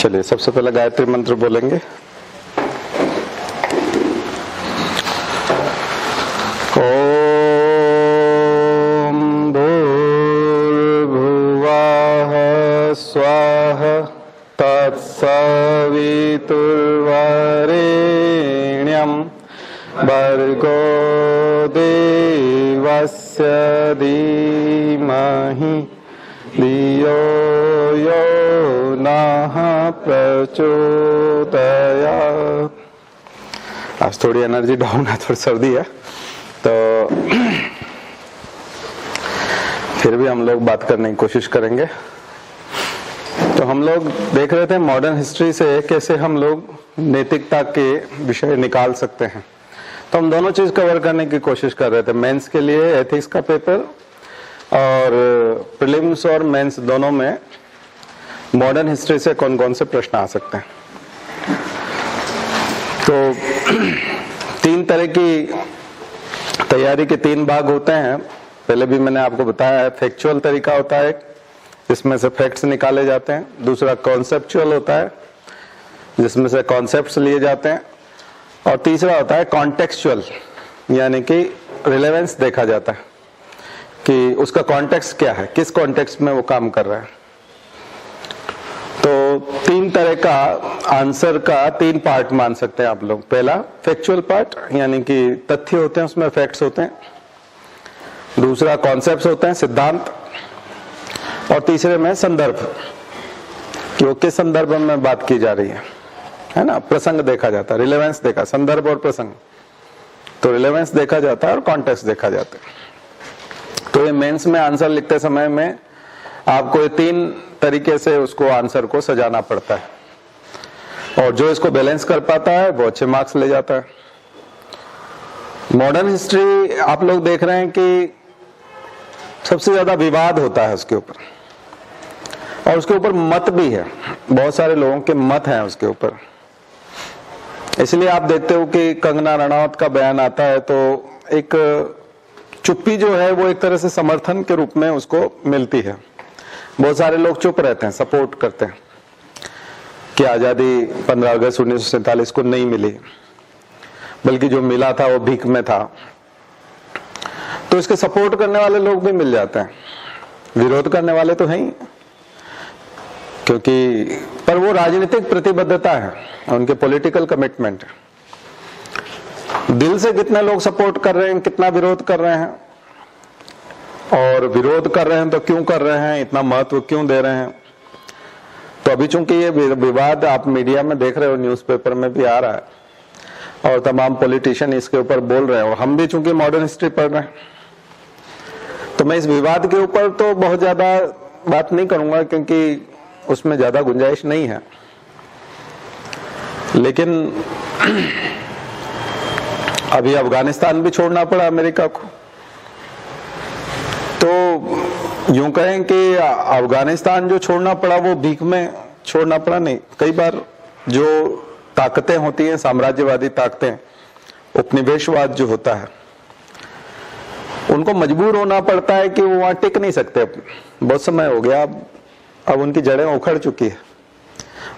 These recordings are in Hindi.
चलिए सबसे पहले गायत्री मंत्र बोलेंगे। ओम भूर्भुवः स्वः तत्सवितुर्वरेण्यं भर्गो देवस्य धीमहि धियो यो नः प्रचोदयात्। आज थोड़ी एनर्जी डाउन है, थोड़ी सर्दी है, तो फिर भी हम लोग बात करने की कोशिश करेंगे। तो हम लोग देख रहे थे मॉडर्न हिस्ट्री से कैसे हम लोग नैतिकता के विषय निकाल सकते हैं। तो हम दोनों चीज कवर करने की कोशिश कर रहे थे। मेंस के लिए एथिक्स का पेपर और प्रीलिम्स और मेंस दोनों में मॉडर्न हिस्ट्री से कौन कौन से प्रश्न आ सकते हैं। तो तीन तरह की तैयारी के तीन भाग होते हैं। पहले भी मैंने आपको बताया है, फैक्चुअल तरीका होता है जिसमें से फैक्ट्स निकाले जाते हैं। दूसरा कॉन्सेप्चुअल होता है जिसमें से कॉन्सेप्ट्स लिए जाते हैं। और तीसरा होता है कॉन्टेक्सचुअल, यानी कि रिलेवेंस देखा जाता है कि उसका कॉन्टेक्स्ट क्या है, किस कॉन्टेक्स्ट में वो काम कर रहा है। तो तीन तरह का आंसर का तीन पार्ट मान सकते हैं आप लोग। पहला फैक्चुअल पार्ट, यानी कि तथ्य होते हैं, उसमें फैक्ट्स होते हैं। दूसरा कॉन्सेप्ट्स होते हैं, सिद्धांत। और तीसरे में संदर्भ, कि वो किस संदर्भ में बात की जा रही है ना। प्रसंग देखा जाता है, रिलेवेंस देखा, संदर्भ और प्रसंग। तो रिलेवेंस देखा जाता है और कॉन्टेक्स्ट देखा जाता है। तो ये मेंस में आंसर लिखते समय में आपको ये तीन तरीके से उसको आंसर को सजाना पड़ता है, और जो इसको बैलेंस कर पाता है वो अच्छे मार्क्स ले जाता है। मॉडर्न हिस्ट्री आप लोग देख रहे हैं कि सबसे ज्यादा विवाद होता है उसके ऊपर, और उसके ऊपर मत भी है, बहुत सारे लोगों के मत हैं उसके ऊपर। इसलिए आप देखते हो कि कंगना रणावत का बयान आता है तो एक चुप्पी जो है वो एक तरह से समर्थन के रूप में उसको मिलती है। बहुत सारे लोग चुप रहते हैं, सपोर्ट करते हैं कि आजादी 15 अगस्त 1947 को नहीं मिली, बल्कि जो मिला था वो भीख में था। तो इसके सपोर्ट करने वाले लोग भी मिल जाते हैं, विरोध करने वाले तो हैं ही, क्योंकि पर वो राजनीतिक प्रतिबद्धता है, उनके पॉलिटिकल कमिटमेंट है। दिल से कितने लोग सपोर्ट कर रहे हैं, कितना विरोध कर रहे हैं, और विरोध कर रहे हैं तो क्यों कर रहे हैं, इतना महत्व क्यों दे रहे हैं। तो अभी चूंकि ये विवाद आप मीडिया में देख रहे हो, न्यूज़पेपर में भी आ रहा है, और तमाम पॉलिटिशियन इसके ऊपर बोल रहे हैं, और हम भी चूंकि मॉडर्न हिस्ट्री पढ़ रहे हैं, तो मैं इस विवाद के ऊपर तो बहुत ज्यादा बात नहीं करूंगा, क्योंकि उसमें ज्यादा गुंजाइश नहीं है। लेकिन अभी अफगानिस्तान भी छोड़ना पड़ा अमेरिका को। तो यूं कहें कि अफगानिस्तान जो छोड़ना पड़ा वो भीख में छोड़ना पड़ा नहीं। कई बार जो ताकतें होती हैं, साम्राज्यवादी ताकतें, उपनिवेशवाद जो होता है, उनको मजबूर होना पड़ता है कि वो वहां टिक नहीं सकते। बहुत समय हो गया, अब उनकी जड़ें उखड़ चुकी है,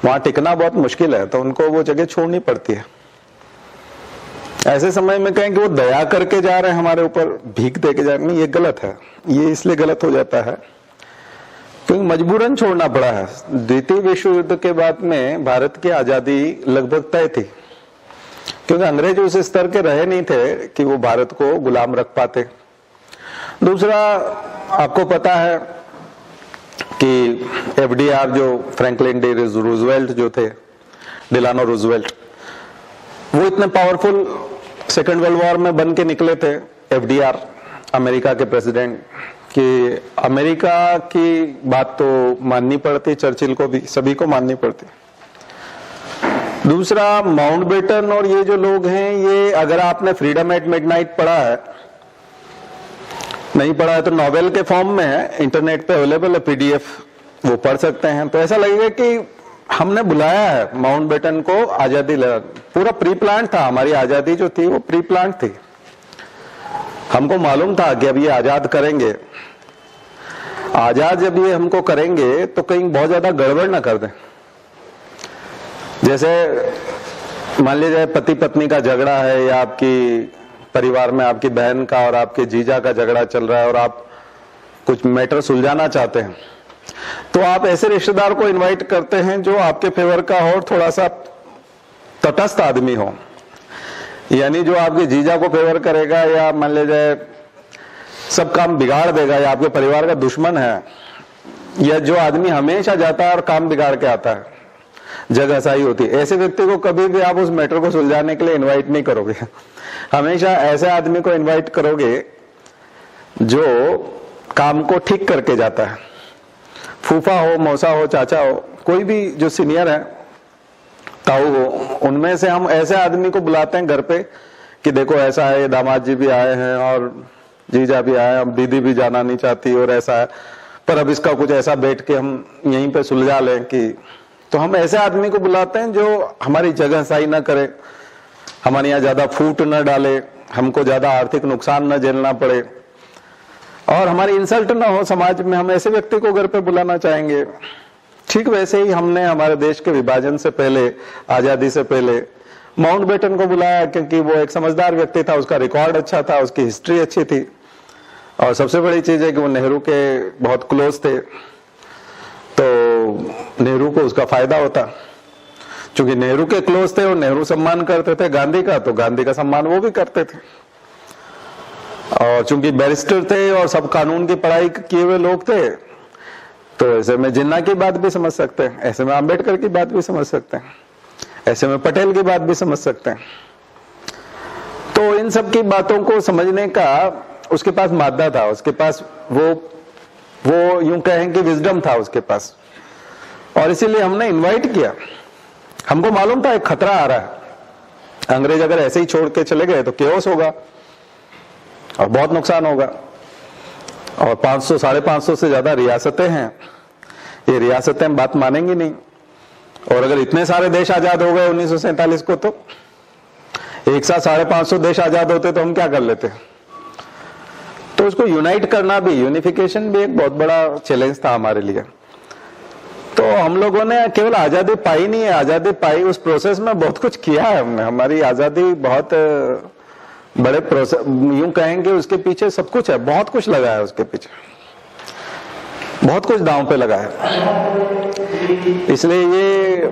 वहां टिकना बहुत मुश्किल है, तो उनको वो जगह छोड़नी पड़ती है। ऐसे समय में कहें कि वो दया करके जा रहे हैं हमारे ऊपर, भीख दे के जा रहे हैं, ये गलत है। ये इसलिए गलत हो जाता है क्योंकि मजबूरन छोड़ना पड़ा है। द्वितीय विश्व युद्ध के बाद में भारत की आजादी लगभग तय थी, क्योंकि अंग्रेज उस स्तर के रहे नहीं थे कि वो भारत को गुलाम रख पाते। दूसरा, आपको पता है कि FDR जो फ्रैंकलिन डी रूजवेल्ट जो थे, डिलानो रूजवेल्ट, वो इतने पावरफुल सेकेंड वर्ल्ड वॉर में बन के निकले थे। FDR अमेरिका के प्रेसिडेंट, कि अमेरिका की बात तो माननी पड़ती, चर्चिल को भी, सभी को माननी पड़ती। दूसरा, माउंटबेटन और ये जो लोग हैं, ये अगर आपने फ्रीडम एट मिडनाइट पढ़ा है, नहीं पढ़ा है तो नॉवेल के फॉर्म में है, इंटरनेट पे अवेलेबल है, PDF, वो पढ़ सकते हैं। तो ऐसा लगेगा कि हमने बुलाया है माउंटबेटन को आजादी लड़ा। पूरा प्री प्लान था, हमारी आजादी जो थी वो प्री प्लान थी। हमको मालूम था कि अब ये आजाद करेंगे, आजाद जब ये हमको करेंगे तो कहीं बहुत ज्यादा गड़बड़ ना कर दें। जैसे मान लीजिए पति पत्नी का झगड़ा है, या आपकी परिवार में आपकी बहन का और आपके जीजा का झगड़ा चल रहा है और आप कुछ मैटर सुलझाना चाहते हैं, तो आप ऐसे रिश्तेदार को इनवाइट करते हैं जो आपके फेवर का हो और थोड़ा सा तटस्थ आदमी हो। यानी जो आपके जीजा को फेवर करेगा या मान लीजिए सब काम बिगाड़ देगा, या आपके परिवार का दुश्मन है, या जो आदमी हमेशा जाता है और काम बिगाड़ के आता है, जगह सही होती है, ऐसे व्यक्ति को कभी भी आप उस मैटर को सुलझाने के लिए इनवाइट नहीं करोगे। हमेशा ऐसे आदमी को इनवाइट करोगे जो काम को ठीक करके जाता है। फूफा हो, मौसा हो, चाचा हो, कोई भी जो सीनियर है, ताऊ हो, उनमें से हम ऐसे आदमी को बुलाते हैं घर पे कि देखो ऐसा है, दामाद जी भी आए हैं और जीजा भी आए, अब दीदी भी जाना नहीं चाहती और ऐसा है, पर अब इसका कुछ ऐसा बैठ के हम यहीं पे सुलझा लें कि, तो हम ऐसे आदमी को बुलाते हैं जो हमारी जगह सही ना करे, हमारे यहाँ ज्यादा फूट न डाले, हमको ज्यादा आर्थिक नुकसान न झेलना पड़े और हमारी इंसल्ट ना हो समाज में। हम ऐसे व्यक्ति को घर पे बुलाना चाहेंगे। ठीक वैसे ही हमने हमारे देश के विभाजन से पहले, आजादी से पहले माउंटबेटन को बुलाया, क्योंकि वो एक समझदार व्यक्ति था, उसका रिकॉर्ड अच्छा था, उसकी हिस्ट्री अच्छी थी, और सबसे बड़ी चीज है कि वो नेहरू के बहुत क्लोज थे, तो नेहरू को उसका फायदा होता। चूंकि नेहरू के क्लोज थे और नेहरू सम्मान करते थे गांधी का, तो गांधी का सम्मान वो भी करते थे। और चूंकि बैरिस्टर थे और सब कानून की पढ़ाई किए हुए लोग थे, तो ऐसे में जिन्ना की बात भी समझ सकते हैं, ऐसे में अंबेडकर की बात भी समझ सकते हैं, ऐसे में पटेल की बात भी समझ सकते हैं। तो इन सब की बातों को समझने का उसके पास मादा था, उसके पास वो यूं कहें कि विजडम था उसके पास, और इसीलिए हमने इनवाइट किया। हमको मालूम था एक खतरा आ रहा है, अंग्रेज अगर ऐसे ही छोड़ के चले गए तो केओस होगा और बहुत नुकसान होगा। और 500 550 से ज्यादा रियासतें हैं, ये रियासतें बात मानेंगी नहीं, और अगर इतने सारे देश आजाद हो गए 1947 को, तो एक साथ 550 देश आजाद होते तो हम क्या कर लेते। तो उसको यूनाइट करना भी, यूनिफिकेशन भी एक बहुत बड़ा चैलेंज था हमारे लिए। तो हम लोगों ने केवल आजादी पाई नहीं है, आजादी पाई उस प्रोसेस में बहुत कुछ किया है हमने। हमारी आजादी बहुत बड़े प्रोसेस, यूं कहेंगे उसके पीछे सब कुछ है, बहुत कुछ लगा है उसके पीछे, बहुत कुछ दांव पे लगा है। इसलिए ये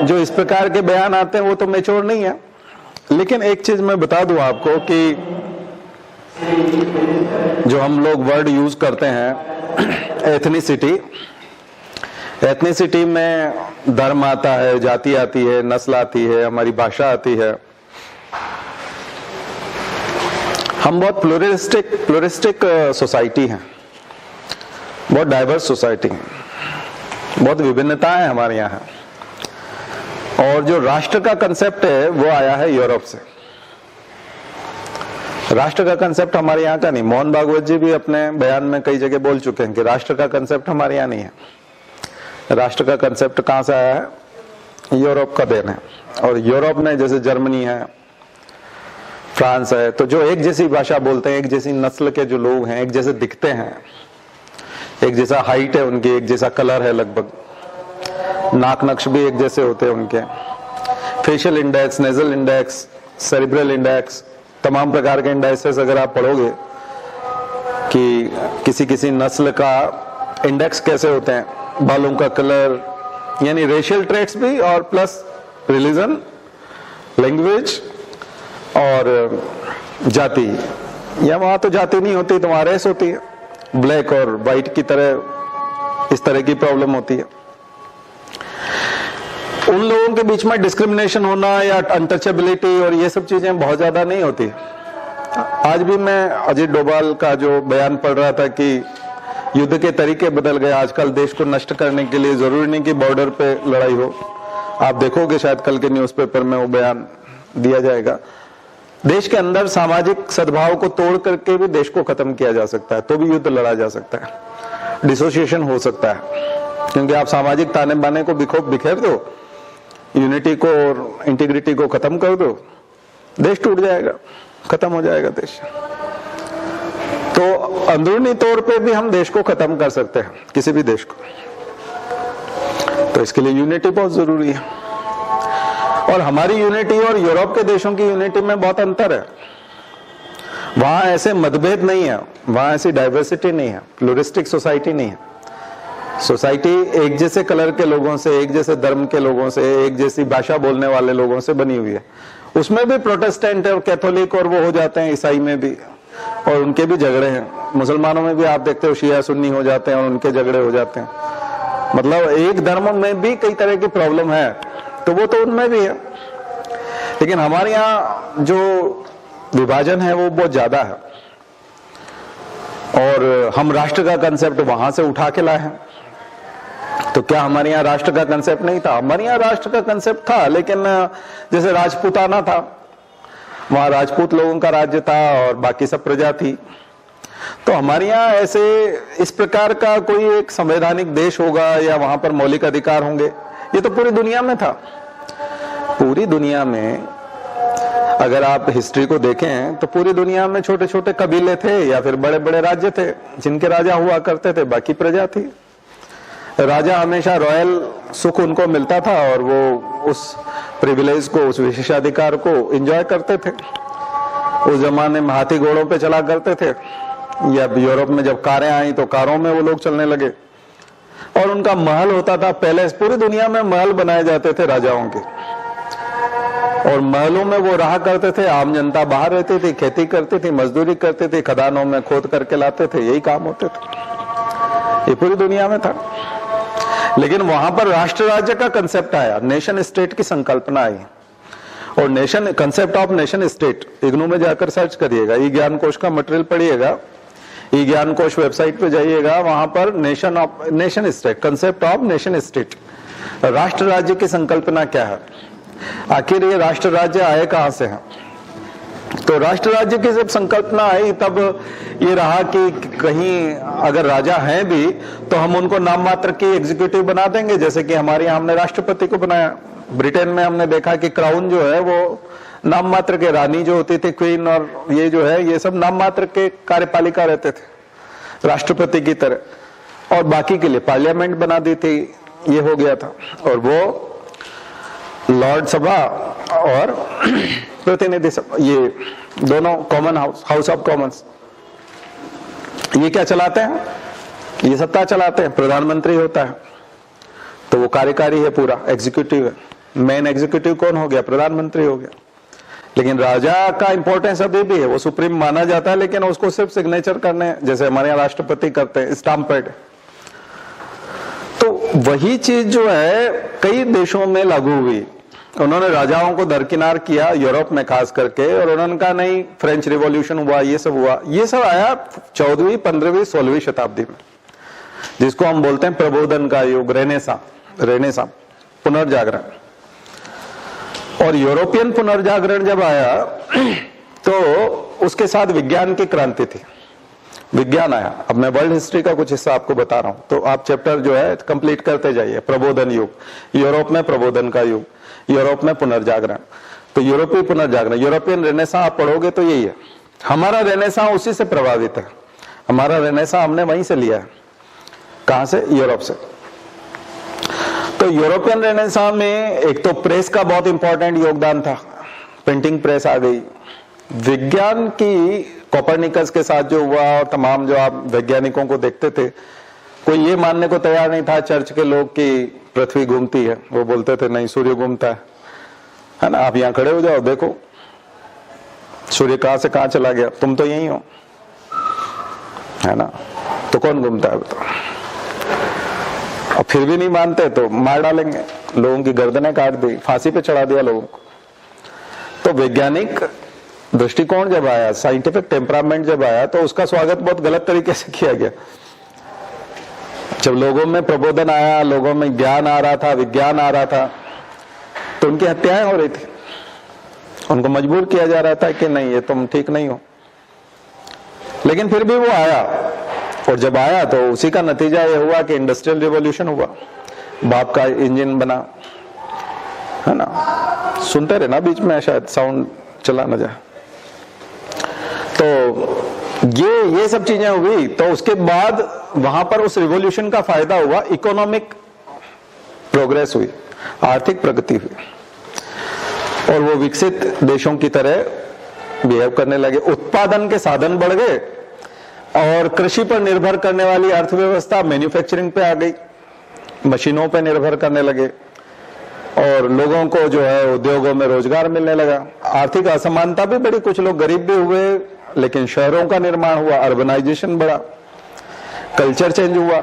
जो इस प्रकार के बयान आते हैं वो तो मैच्योर नहीं है। लेकिन एक चीज मैं बता दूं आपको कि जो हम लोग वर्ड यूज करते हैं एथनिसिटी, एथनिसिटी में धर्म आता है, जाति आती है, नस्ल आती है, हमारी भाषा आती है। हम बहुत प्लुरिस्टिक सोसाइटी हैं, बहुत डाइवर्स सोसाइटी है, बहुत विभिन्नताएं हमारे यहाँ है। और जो राष्ट्र का कंसेप्ट है वो आया है यूरोप से। राष्ट्र का कंसेप्ट हमारे यहाँ का नहीं। मोहन भागवत जी भी अपने बयान में कई जगह बोल चुके हैं कि राष्ट्र का कंसेप्ट हमारे यहाँ नहीं है। राष्ट्र का कंसेप्ट कहां से आया है? यूरोप का देन है। और यूरोप में जैसे जर्मनी है, फ्रांस है, तो जो एक जैसी भाषा बोलते हैं, एक जैसी नस्ल के जो लोग हैं, एक जैसे दिखते हैं, एक जैसा हाइट है उनकी, एक जैसा कलर है, लगभग नाक नक्श भी एक जैसे होते हैं उनके, facial index, nasal index, cerebral index, तमाम प्रकार के इंडेक्सेस अगर आप पढ़ोगे कि किसी किसी नस्ल का इंडेक्स कैसे होते हैं, बालों का कलर, यानी रेशियल ट्रेट्स भी, और प्लस रिलीजन, लैंग्वेज और जाति। या वहां तो जाति नहीं होती, तो वहां रेस होती है, ब्लैक और व्हाइट की तरह, इस तरह की प्रॉब्लम होती है। उन लोगों के बीच में डिस्क्रिमिनेशन होना या अनटचेबिलिटी और ये सब चीजें बहुत ज्यादा नहीं होती। आज भी मैं अजीत डोभाल का जो बयान पढ़ रहा था कि युद्ध के तरीके बदल गए, आजकल देश को नष्ट करने के लिए जरूरी नहीं कि बॉर्डर पे लड़ाई हो। आप देखोगे शायद कल के न्यूज़पेपर में वो बयान दिया जाएगा। देश के अंदर सामाजिक सद्भाव को तोड़ करके भी देश को खत्म किया जा सकता है, तो भी युद्ध लड़ा जा सकता है, डिसोसिएशन हो सकता है। क्योंकि आप सामाजिक ताने बाने को बिखेर दो, यूनिटी को और इंटीग्रिटी को खत्म कर दो, देश टूट जाएगा, खत्म हो जाएगा देश। तो अंदरूनी तौर पे भी हम देश को खत्म कर सकते हैं, किसी भी देश को। तो इसके लिए यूनिटी बहुत जरूरी है। और हमारी यूनिटी और यूरोप के देशों की यूनिटी में बहुत अंतर है। वहां ऐसे मतभेद नहीं है, वहां ऐसी डाइवर्सिटी नहीं है, प्लूरिस्टिक सोसाइटी नहीं है। सोसाइटी एक जैसे कलर के लोगों से, एक जैसे धर्म के लोगों से, एक जैसी भाषा बोलने वाले लोगों से बनी हुई है। उसमें भी प्रोटेस्टेंट और कैथोलिक और वो हो जाते हैं, ईसाई में भी, और उनके भी झगड़े हैं। मुसलमानों में भी आप देखते हो शिया सुन्नी हो जाते हैं और उनके झगड़े हो जाते हैं। मतलब एक धर्म में भी कई तरह की प्रॉब्लम है, तो वो तो उनमें भी है। लेकिन हमारे यहाँ जो विभाजन है वो बहुत ज्यादा है, और हम राष्ट्र का कंसेप्ट वहां से उठा के लाए हैं। तो क्या हमारे यहाँ राष्ट्र का कंसेप्ट नहीं था? हमारे यहाँ राष्ट्र का कंसेप्ट था, लेकिन जैसे राजपूताना था, वहां राजपूत लोगों का राज्य था और बाकी सब प्रजा थी। तो हमारे यहाँ ऐसे इस प्रकार का कोई एक संवैधानिक देश होगा या वहां पर मौलिक अधिकार होंगे, ये तो पूरी दुनिया में था। पूरी दुनिया में अगर आप हिस्ट्री को देखें तो पूरी दुनिया में छोटे छोटे कबीले थे या फिर बड़े बड़े राज्य थे जिनके राजा हुआ करते थे, बाकी प्रजा थी। राजा हमेशा रॉयल सुख उनको मिलता था और वो उस प्रिविलेज को, उस विशेषाधिकार को एंजॉय करते थे। उस जमाने में हाथी घोड़ों पे चला करते थे, या यूरोप में जब कारें आई तो कारों में वो लोग चलने लगे, और उनका महल होता था। पहले पूरी दुनिया में महल बनाए जाते थे राजाओं के, और महलों में वो रहा करते थे। आम जनता बाहर रहती थी, खेती करती थी, मजदूरी करती थी, खदानों में खोद करके लाते थे, यही काम होते थे। ये पूरी दुनिया में था। लेकिन वहां पर राष्ट्र राज्य का कंसेप्ट आया, नेशन स्टेट की संकल्पना आई, और nation, concept of nation state, IGNOU में जाकर सर्च करिएगा, ई ज्ञान कोश का मटेरियल पढ़िएगा, ई ज्ञान कोश वेबसाइट पे जाइएगा, वहां पर nation state, concept of nation state, राष्ट्र राज्य की संकल्पना क्या है, आखिर ये राष्ट्र राज्य आए कहां से है। तो राष्ट्र राज्य की जब संकल्पना आई तब ये रहा कि कहीं अगर राजा हैं भी तो हम उनको नाम मात्र की एग्जीक्यूटिव बना देंगे, जैसे कि हमारे यहाँ हमने राष्ट्रपति को बनाया। ब्रिटेन में हमने देखा कि क्राउन जो है वो नाम मात्र के, रानी जो होती थी क्वीन, और ये जो है ये सब नाम मात्र के कार्यपालिका रहते थे राष्ट्रपति की तरह, और बाकी के लिए पार्लियामेंट बना दी थी, ये हो गया था। और वो लॉर्ड सभा और प्रतिनिधि सभा, ये दोनों कॉमन हाउस ऑफ कॉमन्स, ये क्या चलाते हैं? ये सत्ता चलाते हैं। प्रधानमंत्री होता है तो वो कार्यकारी है, पूरा एग्जीक्यूटिव है। मेन एग्जीक्यूटिव कौन हो गया? प्रधानमंत्री हो गया। लेकिन राजा का इंपॉर्टेंस अभी भी है, वो सुप्रीम माना जाता है, लेकिन उसको सिर्फ सिग्नेचर करने, जैसे हमारे यहाँ राष्ट्रपति करते हैं, स्टाम्प पैड। तो वही चीज जो है कई देशों में लागू हुई। उन्होंने राजाओं को दरकिनार किया, यूरोप में खास करके, और उन्होंने कहा नहीं, फ्रेंच रिवॉल्यूशन हुआ, ये सब हुआ। ये सब आया 14वीं, 15वीं, 16वीं शताब्दी में, जिसको हम बोलते हैं प्रबोधन का युग, रेनेसां, पुनर्जागरण। और यूरोपियन पुनर्जागरण जब आया तो उसके साथ विज्ञान की क्रांति थी, विज्ञान आया। अब मैं वर्ल्ड हिस्ट्री का कुछ हिस्सा आपको बता रहा हूं, तो आप चैप्टर जो है कंप्लीट करते जाइए। प्रबोधन युग, यूरोप में प्रबोधन का युग, यूरोप में पुनर्जागरण। तो यूरोपीय पुनर्जागरण, यूरोपियन रेनेसां आप पढ़ोगे तो यही है। हमारा रेनेसां उसी से प्रभावित है। हमारा रेनेसां हमने वहीं से लिया है। कहां से? यूरोप से। तो यूरोपियन रेनेसां में एक तो प्रेस का बहुत इंपॉर्टेंट योगदान था, प्रिंटिंग प्रेस आ गई। विज्ञान की कोपरनिकस के साथ जो हुआ, और तमाम जो आप वैज्ञानिकों को देखते थे, कोई ये मानने को तैयार नहीं था चर्च के लोग कि पृथ्वी घूमती है। वो बोलते थे नहीं, सूर्य घूमता है ना। आप यहाँ खड़े हो जाओ, देखो सूर्य कहां से कहां चला गया, तुम तो यही हो, है ना। तो कौन घूमता है बताओ? और फिर भी नहीं मानते तो मार डालेंगे, लोगों की गर्दनें काट दी, फांसी पे चढ़ा दिया लोगों को। तो वैज्ञानिक दृष्टिकोण जब आया, साइंटिफिक टेम्परामेंट जब आया, तो उसका स्वागत बहुत गलत तरीके से किया गया। जब लोगों में प्रबोधन आया, लोगों में ज्ञान आ रहा था, विज्ञान आ रहा था, तो उनकी हत्याएं हो रही थी। उनको मजबूर किया जा रहा था कि नहीं, ये तुम ठीक नहीं हो। लेकिन फिर भी वो आया, और जब आया तो उसी का नतीजा ये हुआ कि इंडस्ट्रियल रिवॉल्यूशन हुआ, बाप का इंजन बना, है ना। सुनते रहे ना बीच में, शायद साउंड चला न जाए। तो ये सब चीजें हुई। तो उसके बाद वहां पर उस रिवॉल्यूशन का फायदा हुआ, इकोनॉमिक प्रोग्रेस हुई, आर्थिक प्रगति हुई। और वो विकसित देशों की तरह बिहेव करने लगे। उत्पादन के साधन बढ़ गए और कृषि पर निर्भर करने वाली अर्थव्यवस्था मैन्युफैक्चरिंग पे आ गई, मशीनों पे निर्भर करने लगे और लोगों को जो है उद्योगों में रोजगार मिलने लगा। आर्थिक असमानता भी बढ़ी, कुछ लोग गरीब भी हुए, लेकिन शहरों का निर्माण हुआ, अर्बनाइजेशन बढ़ा, कल्चर चेंज हुआ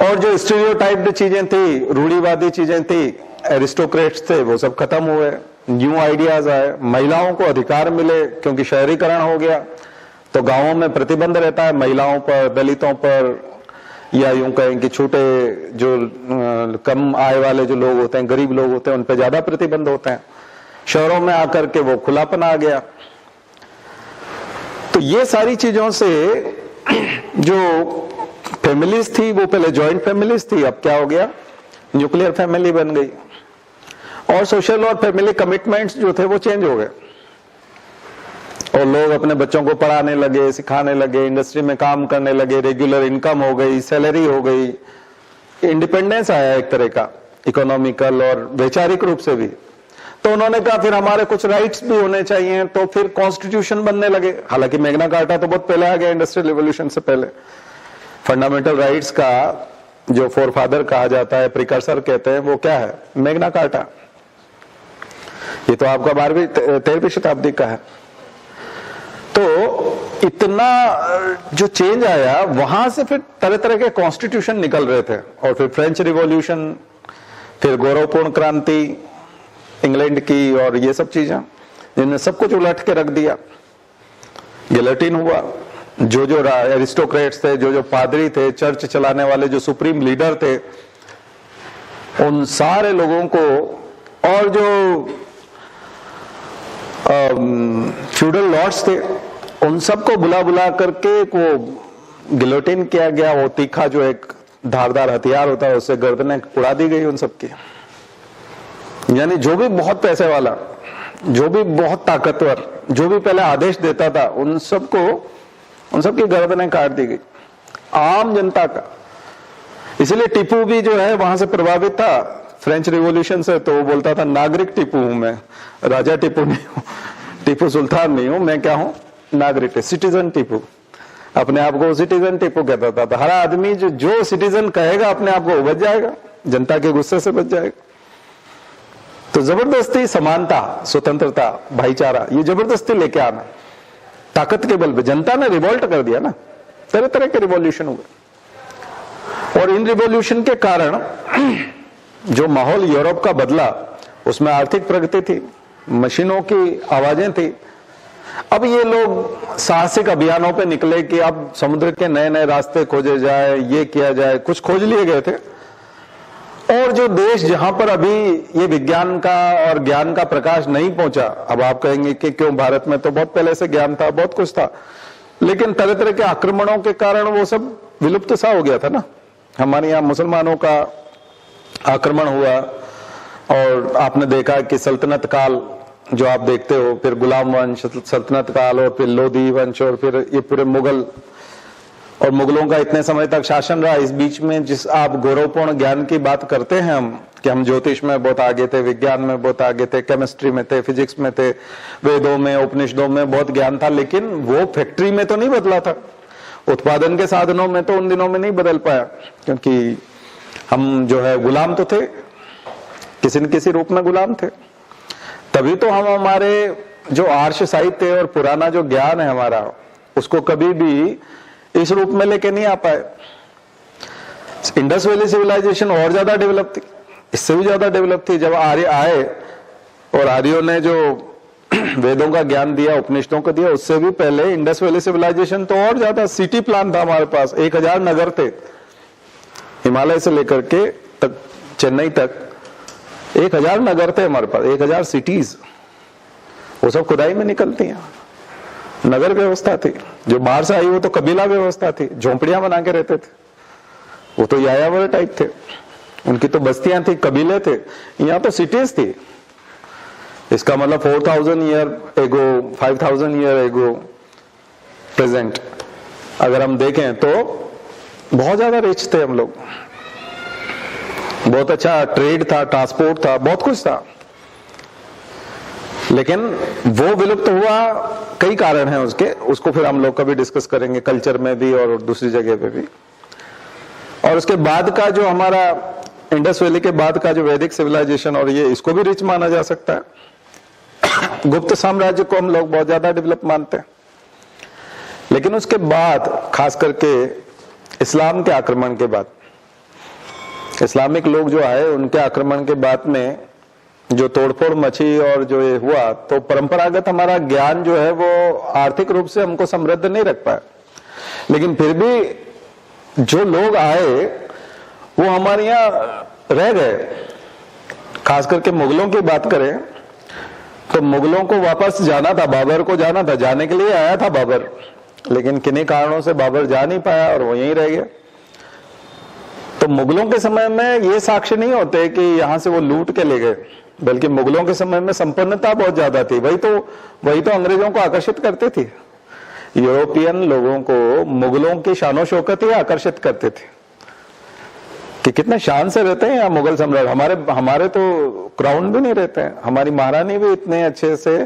और जो स्टीरियोटाइप्ड चीजें थी, रूढ़िवादी चीजें थी, एरिस्टोक्रेट्स थे, वो सब खत्म हुए, न्यू आइडियाज आए, महिलाओं को अधिकार मिले क्योंकि शहरीकरण हो गया तो गांवों में प्रतिबंध रहता है महिलाओं पर, दलितों पर, या यूं कहें कि छोटे जो कम आय वाले जो लोग होते हैं, गरीब लोग होते हैं, उन पर ज्यादा प्रतिबंध होते हैं। शहरों में आकर के वो खुलापन आ गया। तो ये सारी चीजों से जो फैमिलीज थी वो पहले जॉइंट फैमिलीज थी, अब क्या हो गया, न्यूक्लियर फैमिली बन गई और सोशल और फैमिली कमिटमेंट्स जो थे वो चेंज हो गए और लोग अपने बच्चों को पढ़ाने लगे, सिखाने लगे, इंडस्ट्री में काम करने लगे, रेगुलर इनकम हो गई, सैलरी हो गई, इंडिपेंडेंस आया एक तरह का, इकोनॉमिकल और वैचारिक रूप से भी। तो उन्होंने कहा फिर हमारे कुछ राइट्स भी होने चाहिए, तो फिर कॉन्स्टिट्यूशन बनने लगे। हालांकि मैग्ना कार्टा तो बहुत पहले आ गया, इंडस्ट्रियल रिवॉल्यूशन से पहले। फंडामेंटल राइट्स का जो फोरफादर कहा जाता है, प्रिकर्सर कहते हैं, वो क्या है, मैग्ना कार्टा। ये तो आपका 12वीं 13वीं शताब्दी का है। तो इतना जो चेंज आया, वहां से फिर तरह तरह के कॉन्स्टिट्यूशन निकल रहे थे और फिर फ्रेंच रिवॉल्यूशन, फिर गौरवपूर्ण क्रांति इंग्लैंड की और ये सब चीजें जिनने सब कुछ उलट के रख दिया। गिलोटिन हुआ, जो जो एरिस्टोक्रेट्स थे, जो जो पादरी थे, चर्च चलाने वाले जो सुप्रीम लीडर थे, उन सारे लोगों को और जो फ्यूडल लॉर्ड्स थे उन सबको बुला बुला करके वो गिलोटिन किया गया। वो तीखा जो एक धारदार हथियार होता है उससे गर्दनें उड़ा दी गई उन सबकी। यानी जो भी बहुत पैसे वाला, जो भी बहुत ताकतवर, जो भी पहले आदेश देता था, उन सबकी गर्दनें काट दी गई, आम जनता का। इसलिए टीपू भी जो है वहां से प्रभावित था फ्रेंच रिवॉल्यूशन से, तो वो बोलता था नागरिक टीपू हूं मैं, राजा टीपू नहीं हूं, टीपू सुल्तान नहीं हूं, मैं क्या हूं, नागरिक, सिटीजन टीपू। अपने आप को सिटीजन टीपू कहता था। हर आदमी जो सिटीजन कहेगा अपने आप को बच जाएगा, जनता के गुस्से से बच जाएगा। तो जबरदस्ती समानता, स्वतंत्रता, भाईचारा, ये जबरदस्ती लेके आना, ताकत के बल पे। जनता ने रिवोल्ट कर दिया ना, तरह तरह के रिवॉल्यूशन हुए और इन रिवॉल्यूशन के कारण जो माहौल यूरोप का बदला, उसमें आर्थिक प्रगति थी, मशीनों की आवाजें थी। अब ये लोग साहसिक अभियानों पे निकले कि अब समुद्र के नए नए रास्ते खोजे जाए, ये किया जाए, कुछ खोज लिए गए थे। और जो देश जहां पर अभी ये विज्ञान का और ज्ञान का प्रकाश नहीं पहुंचा, अब आप कहेंगे कि क्यों, भारत में तो बहुत पहले से ज्ञान था, बहुत कुछ था, लेकिन तरह तरह के आक्रमणों के कारण वो सब विलुप्त सा हो गया था ना। हमारे यहाँ मुसलमानों का आक्रमण हुआ और आपने देखा कि सल्तनत काल जो आप देखते हो, फिर गुलाम वंश, सल्तनत काल, और फिर लोधी वंश, और फिर ये पूरे मुगल, और मुगलों का इतने समय तक शासन रहा। इस बीच में जिस आप गौरवपूर्ण ज्ञान की बात करते हैं हम, कि हम ज्योतिष में बहुत आगे थे, विज्ञान में बहुत आगे थे, केमिस्ट्री में थे, फिजिक्स में थे, वेदों में, उपनिषदों में बहुत ज्ञान था, लेकिन वो फैक्ट्री में तो नहीं बदला था, उत्पादन के साधनों में तो उन दिनों में नहीं बदल पाया, क्योंकि हम जो है गुलाम तो थे, किसी न किसी रूप में गुलाम थे। तभी तो हम हमारे जो आर्ष साहित्य और पुराना जो ज्ञान है हमारा, उसको कभी भी इस रूप में लेके नहीं आ पाए। इंडस वैली सिविलाइजेशन और ज्यादा डेवलप थी, इससे भी ज्यादा डेवलप थी। जब आर्य आए और आर्यों ने जो वेदों का ज्ञान दिया, उपनिषदों को दिया, उससे भी पहले इंडस वैली सिविलाइजेशन तो और ज्यादा सिटी प्लान था हमारे पास। 1000 नगर थे, हिमालय से लेकर के तक चेन्नई तक 1000 नगर थे हमारे पास, 1000 सिटीज। वो सब खुदाई में निकलती हैं, नगर व्यवस्था थी। जो बाहर से आई वो तो कबीला व्यवस्था थी, झोंपड़ियां बना के रहते थे, वो तो यायावर टाइप थे, उनकी तो बस्तियां थी, कबीले थे। यहाँ तो सिटीज थी। इसका मतलब 4000 year ago, 5000 year ago present अगर हम देखें तो बहुत ज्यादा रिच थे हम लोग, बहुत अच्छा ट्रेड था, ट्रांसपोर्ट था, बहुत कुछ था। लेकिन वो विलुप्त हुआ, कई कारण हैं उसके, उसको फिर हम लोग कभी डिस्कस करेंगे, कल्चर में भी और दूसरी जगह पे भी। और उसके बाद का जो हमारा इंडस वैली के बाद का जो वैदिक सिविलाइजेशन, और ये इसको भी रिच माना जा सकता है। गुप्त साम्राज्य को हम लोग बहुत ज्यादा डेवलप मानते हैं, लेकिन उसके बाद खास करके इस्लाम के आक्रमण के बाद, इस्लामिक लोग जो आए उनके आक्रमण के बाद में जो तोड़फोड़ मची और जो ये हुआ, तो परंपरागत हमारा ज्ञान जो है वो आर्थिक रूप से हमको समृद्ध नहीं रख पाया। लेकिन फिर भी जो लोग आए वो हमारे यहाँ रह गए। खास करके मुगलों की बात करें तो मुगलों को वापस जाना था, बाबर को जाना था, जाने के लिए आया था बाबर, लेकिन किन्हीं कारणों से बाबर जा नहीं पाया और वो यहीं रह गया। तो मुगलों के समय में ये साक्ष्य नहीं होते कि यहां से वो लूट के ले गए, बल्कि मुगलों के समय में संपन्नता बहुत ज्यादा थी। वही तो अंग्रेजों को आकर्षित करते थे। यूरोपियन लोगों को मुगलों की शानो शौकत ही आकर्षित करते थे कि कितने शान से रहते हैं यहाँ मुगल सम्राट। हमारे तो क्राउन भी नहीं रहते हैं, हमारी महारानी भी इतने अच्छे से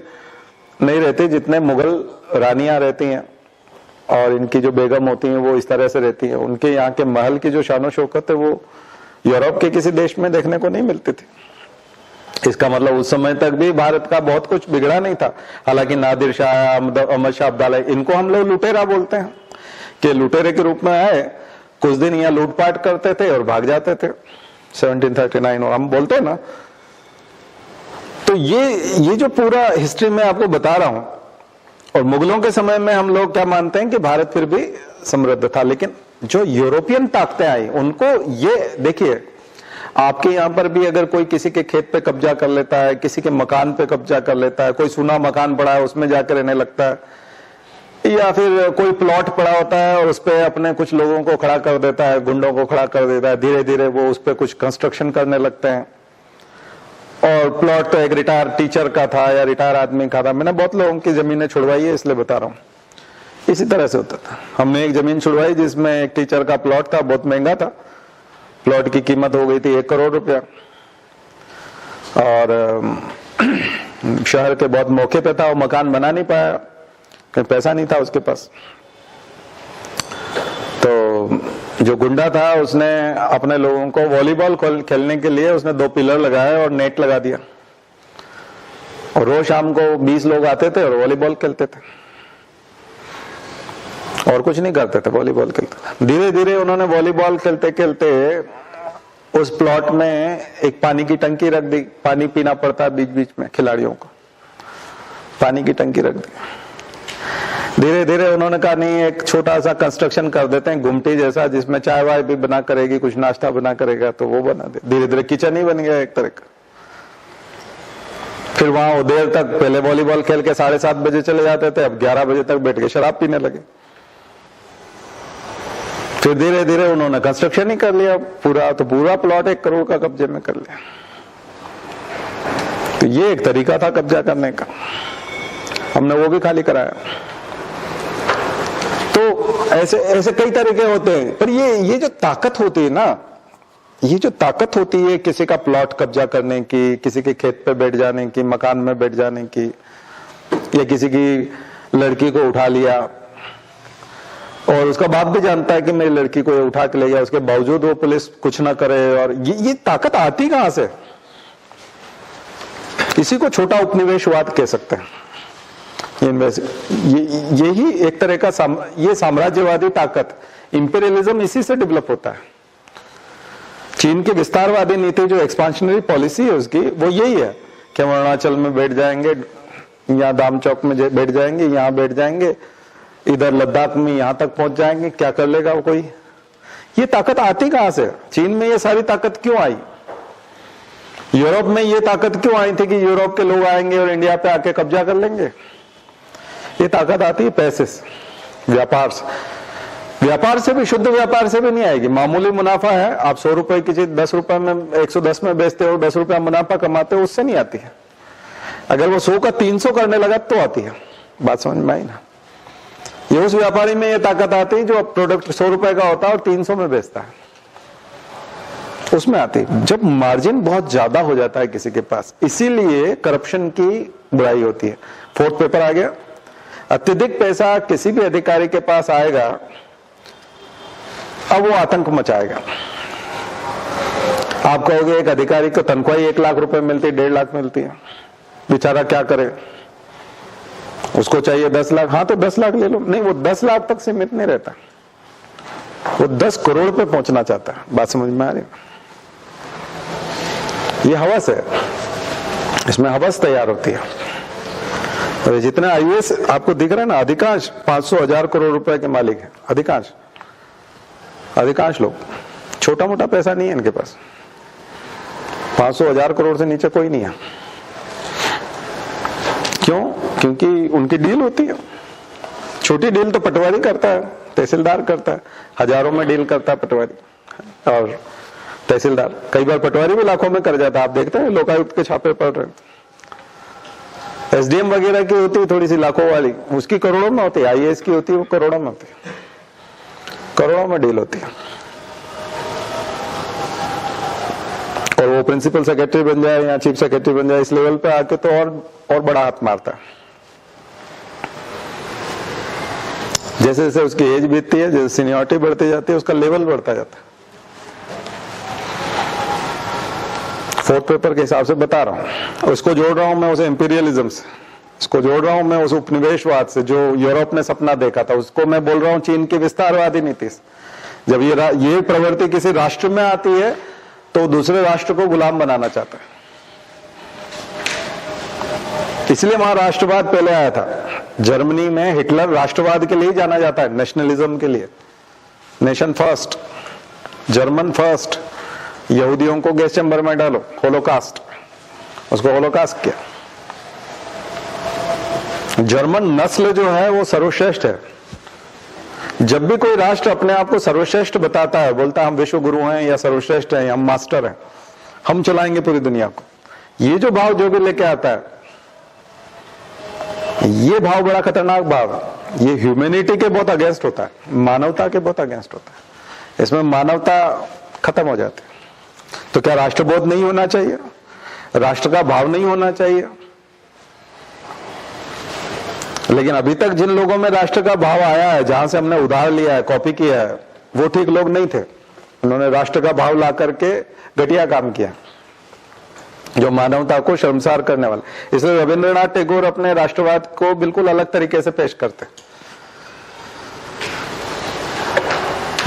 नहीं रहती जितने मुगल रानियां रहती हैं, और इनकी जो बेगम होती हैं वो इस तरह से रहती हैं। उनके यहाँ के महल की जो शानो शौकत है वो यूरोप के किसी देश में देखने को नहीं मिलती थी। इसका मतलब उस समय तक भी भारत का बहुत कुछ बिगड़ा नहीं था। हालांकि नादिर शाह, अहमद शाह अब्दाली, इनको हम लोग लुटेरा बोलते हैं कि लुटेरे के रूप में आए, कुछ दिन यहाँ लूटपाट करते थे और भाग जाते थे 1739, और हम बोलते हैं ना। तो ये जो पूरा हिस्ट्री में आपको बता रहा हूं, और मुगलों के समय में हम लोग क्या मानते हैं कि भारत फिर भी समृद्ध था। लेकिन जो यूरोपियन ताकतें आई उनको, ये देखिए आपके यहां पर भी अगर कोई किसी के खेत पे कब्जा कर लेता है, किसी के मकान पे कब्जा कर लेता है, कोई सुना मकान पड़ा है उसमें जाकर रहने लगता है, या फिर कोई प्लॉट पड़ा होता है और उस पे अपने कुछ लोगों को खड़ा कर देता है, गुंडों को खड़ा कर देता है, धीरे धीरे वो उस पे कुछ कंस्ट्रक्शन करने लगते हैं। और प्लॉट तो एक रिटायर टीचर का था या रिटायर आदमी का था। मैंने बहुत लोगों की जमीनें छुड़वाई है, इसलिए बता रहा हूँ। इसी तरह से होता था। हमने एक जमीन छुड़वाई जिसमें एक टीचर का प्लॉट था, बहुत महंगा था, प्लॉट की कीमत हो गई थी 1 करोड़ रुपया, और शहर के बहुत मौके पे था, वो मकान बना नहीं पाया क्योंकि पैसा नहीं था उसके पास। तो जो गुंडा था उसने अपने लोगों को वॉलीबॉल खेलने के लिए उसने 2 पिलर लगाए और नेट लगा दिया, और रोज शाम को 20 लोग आते थे और वॉलीबॉल खेलते थे, और कुछ नहीं करते थे, वॉलीबॉल खेलते थे। धीरे धीरे उन्होंने वॉलीबॉल खेलते खेलते उस प्लॉट में एक पानी की टंकी रख दी। पानी पीना पड़ता है बीच बीच में खिलाड़ियों को, पानी की टंकी रख दी। धीरे धीरे उन्होंने कहा नहीं, एक छोटा सा कंस्ट्रक्शन कर देते हैं गुमटी जैसा, जिसमें चाय वाय भी बना करेगी, कुछ नाश्ता बना करेगा, तो वो बना दे। धीरे धीरे किचन ही बन गया एक तरह का। फिर वहां देर तक, पहले वॉलीबॉल खेल के 7:30 बजे चले जाते थे, अब 11 बजे तक बैठ के शराब पीने लगे। फिर धीरे धीरे उन्होंने कंस्ट्रक्शन ही कर लिया पूरा, तो पूरा प्लॉट 1 करोड़ का कब्जे में कर लिया। तो ये एक तरीका था कब्जा करने का, हमने वो भी खाली कराया। तो ऐसे कई तरीके होते हैं। पर ये जो ताकत होती है ना, ये जो ताकत होती है किसी का प्लॉट कब्जा करने की, किसी के खेत पे बैठ जाने की, मकान में बैठ जाने की, या किसी की लड़की को उठा लिया और उसका बाप भी जानता है कि मेरी लड़की को ये उठा के ले गया, उसके बावजूद वो पुलिस कुछ ना करे, और ये ताकत आती कहां से? इसी को छोटा उपनिवेशवाद कह सकते हैं। यही एक तरह का ये साम्राज्यवादी ताकत, इंपीरियलिज्म इसी से डेवलप होता है। चीन की विस्तारवादी नीति, जो एक्सपांशनरी पॉलिसी है उसकी, वो यही है कि हम अरुणाचल में बैठ जाएंगे, यहाँ दाम चौक में बैठ जाएंगे, यहाँ बैठ जाएंगे, इधर लद्दाख में यहाँ तक पहुंच जाएंगे, क्या कर लेगा वो कोई? ये ताकत आती कहां से? चीन में ये सारी ताकत क्यों आई? यूरोप में ये ताकत क्यों आई थी कि यूरोप के लोग आएंगे और इंडिया पे आके कब्जा कर लेंगे? ये ताकत आती है पैसे से, व्यापार से। व्यापार से भी, शुद्ध व्यापार से भी नहीं आएगी। मामूली मुनाफा है, आप 100 रुपए की चीज 10 रुपए में, 110 में बेचते हो, 10 रुपया मुनाफा कमाते हो, उससे नहीं आती है। अगर वो 100 का 300 करने लगा तो आती है। बात समझ में आई ना? ये उस व्यापारी में ये ताकत आती है जो प्रोडक्ट 100 रुपए का होता है और 300 में बेचता है। उसमें आती है। जब मार्जिन बहुत ज्यादा हो जाता है किसी के पास, इसीलिए करप्शन की बुराई होती है। फोर्थ पेपर आ गया, अत्यधिक पैसा किसी भी अधिकारी के पास आएगा, अब वो आतंक मचाएगा। आप कहोगे एक अधिकारी को तनख्वाह 1 लाख रुपए मिलती है, 1.5 लाख मिलती है, बेचारा क्या करे, उसको चाहिए 10 लाख। हाँ तो 10 लाख ले लो। नहीं, वो 10 लाख तक सीमित नहीं रहता, वो 10 करोड़ पे पहुंचना चाहता है। बात समझ में आ रही? ये हवस है, इसमें हवस तैयार होती है। तो जितने आईएएस आपको दिख रहे हैं ना, अधिकांश 500-1000 करोड़ रुपए के मालिक हैं। अधिकांश लोग, छोटा मोटा पैसा नहीं है इनके पास। 500-1000 करोड़ से नीचे कोई नहीं है। क्यों? क्योंकि उनकी डील होती है। छोटी डील तो पटवारी करता है, तहसीलदार करता है, हजारों में डील करता है पटवारी और तहसीलदार। कई बार पटवारी भी लाखों में कर जाता है। आप देखते हैं लोकायुक्त के छापे पड़ रहे हैं। एसडीएम वगैरह की होती है थोड़ी सी लाखों वाली, उसकी करोड़ों में होती है। आईएएस की होती है वो करोड़ों में होती है, करोड़ों में डील होती है। और वो प्रिंसिपल सेक्रेटरी बन जाए या चीफ सेक्रेटरी बन जाए, इस लेवल पे आके तो और बड़ा हाथ मारता है। जैसे जैसे उसकी एज बीतती है, जैसे सीनियरिटी बढ़ती जाती है, उसका लेवल बढ़ता जाता है। फोर्थ पेपर के हिसाब से बता रहा हूं। उसको जोड़ रहा हूं मैं उसे इंपीरियलिज्म से, इसको जोड़ रहा हूं मैं उस उपनिवेशवाद से जो यूरोप ने सपना देखा था, उसको मैं बोल रहा हूं चीन की विस्तारवादी नीति से। जब ये प्रवृत्ति किसी राष्ट्र में आती है तो दूसरे राष्ट्र को गुलाम बनाना चाहता है। इसलिए वहां राष्ट्रवाद पहले आया था। जर्मनी में हिटलर राष्ट्रवाद के लिए जाना जाता है, नेशनलिज्म के लिए। Nation first, German first. यहूदियों को गैस चैम्बर में डालो, होलोकास्ट, उसको होलोकास्ट किया। जर्मन नस्ल जो है वो सर्वश्रेष्ठ है। जब भी कोई राष्ट्र अपने आप को सर्वश्रेष्ठ बताता है, बोलता है हम विश्व गुरु हैं या सर्वश्रेष्ठ हैं या हम मास्टर हैं, हम चलाएंगे पूरी दुनिया को, ये जो भाव जो भी लेके आता है, ये भाव बड़ा खतरनाक भाव है। ये ह्यूमैनिटी के बहुत अगेंस्ट होता है, मानवता के बहुत अगेंस्ट होता है। इसमें मानवता खत्म हो जाती है। तो क्या राष्ट्रबोध नहीं होना चाहिए? राष्ट्र का भाव नहीं होना चाहिए? लेकिन अभी तक जिन लोगों में राष्ट्र का भाव आया है, जहां से हमने उधार लिया है, कॉपी किया है, वो ठीक लोग नहीं थे। उन्होंने राष्ट्र का भाव ला करके घटिया काम किया, जो मानवता को शर्मसार करने वाला। इसलिए रविंद्रनाथ टैगोर अपने राष्ट्रवाद को बिल्कुल अलग तरीके से पेश करते।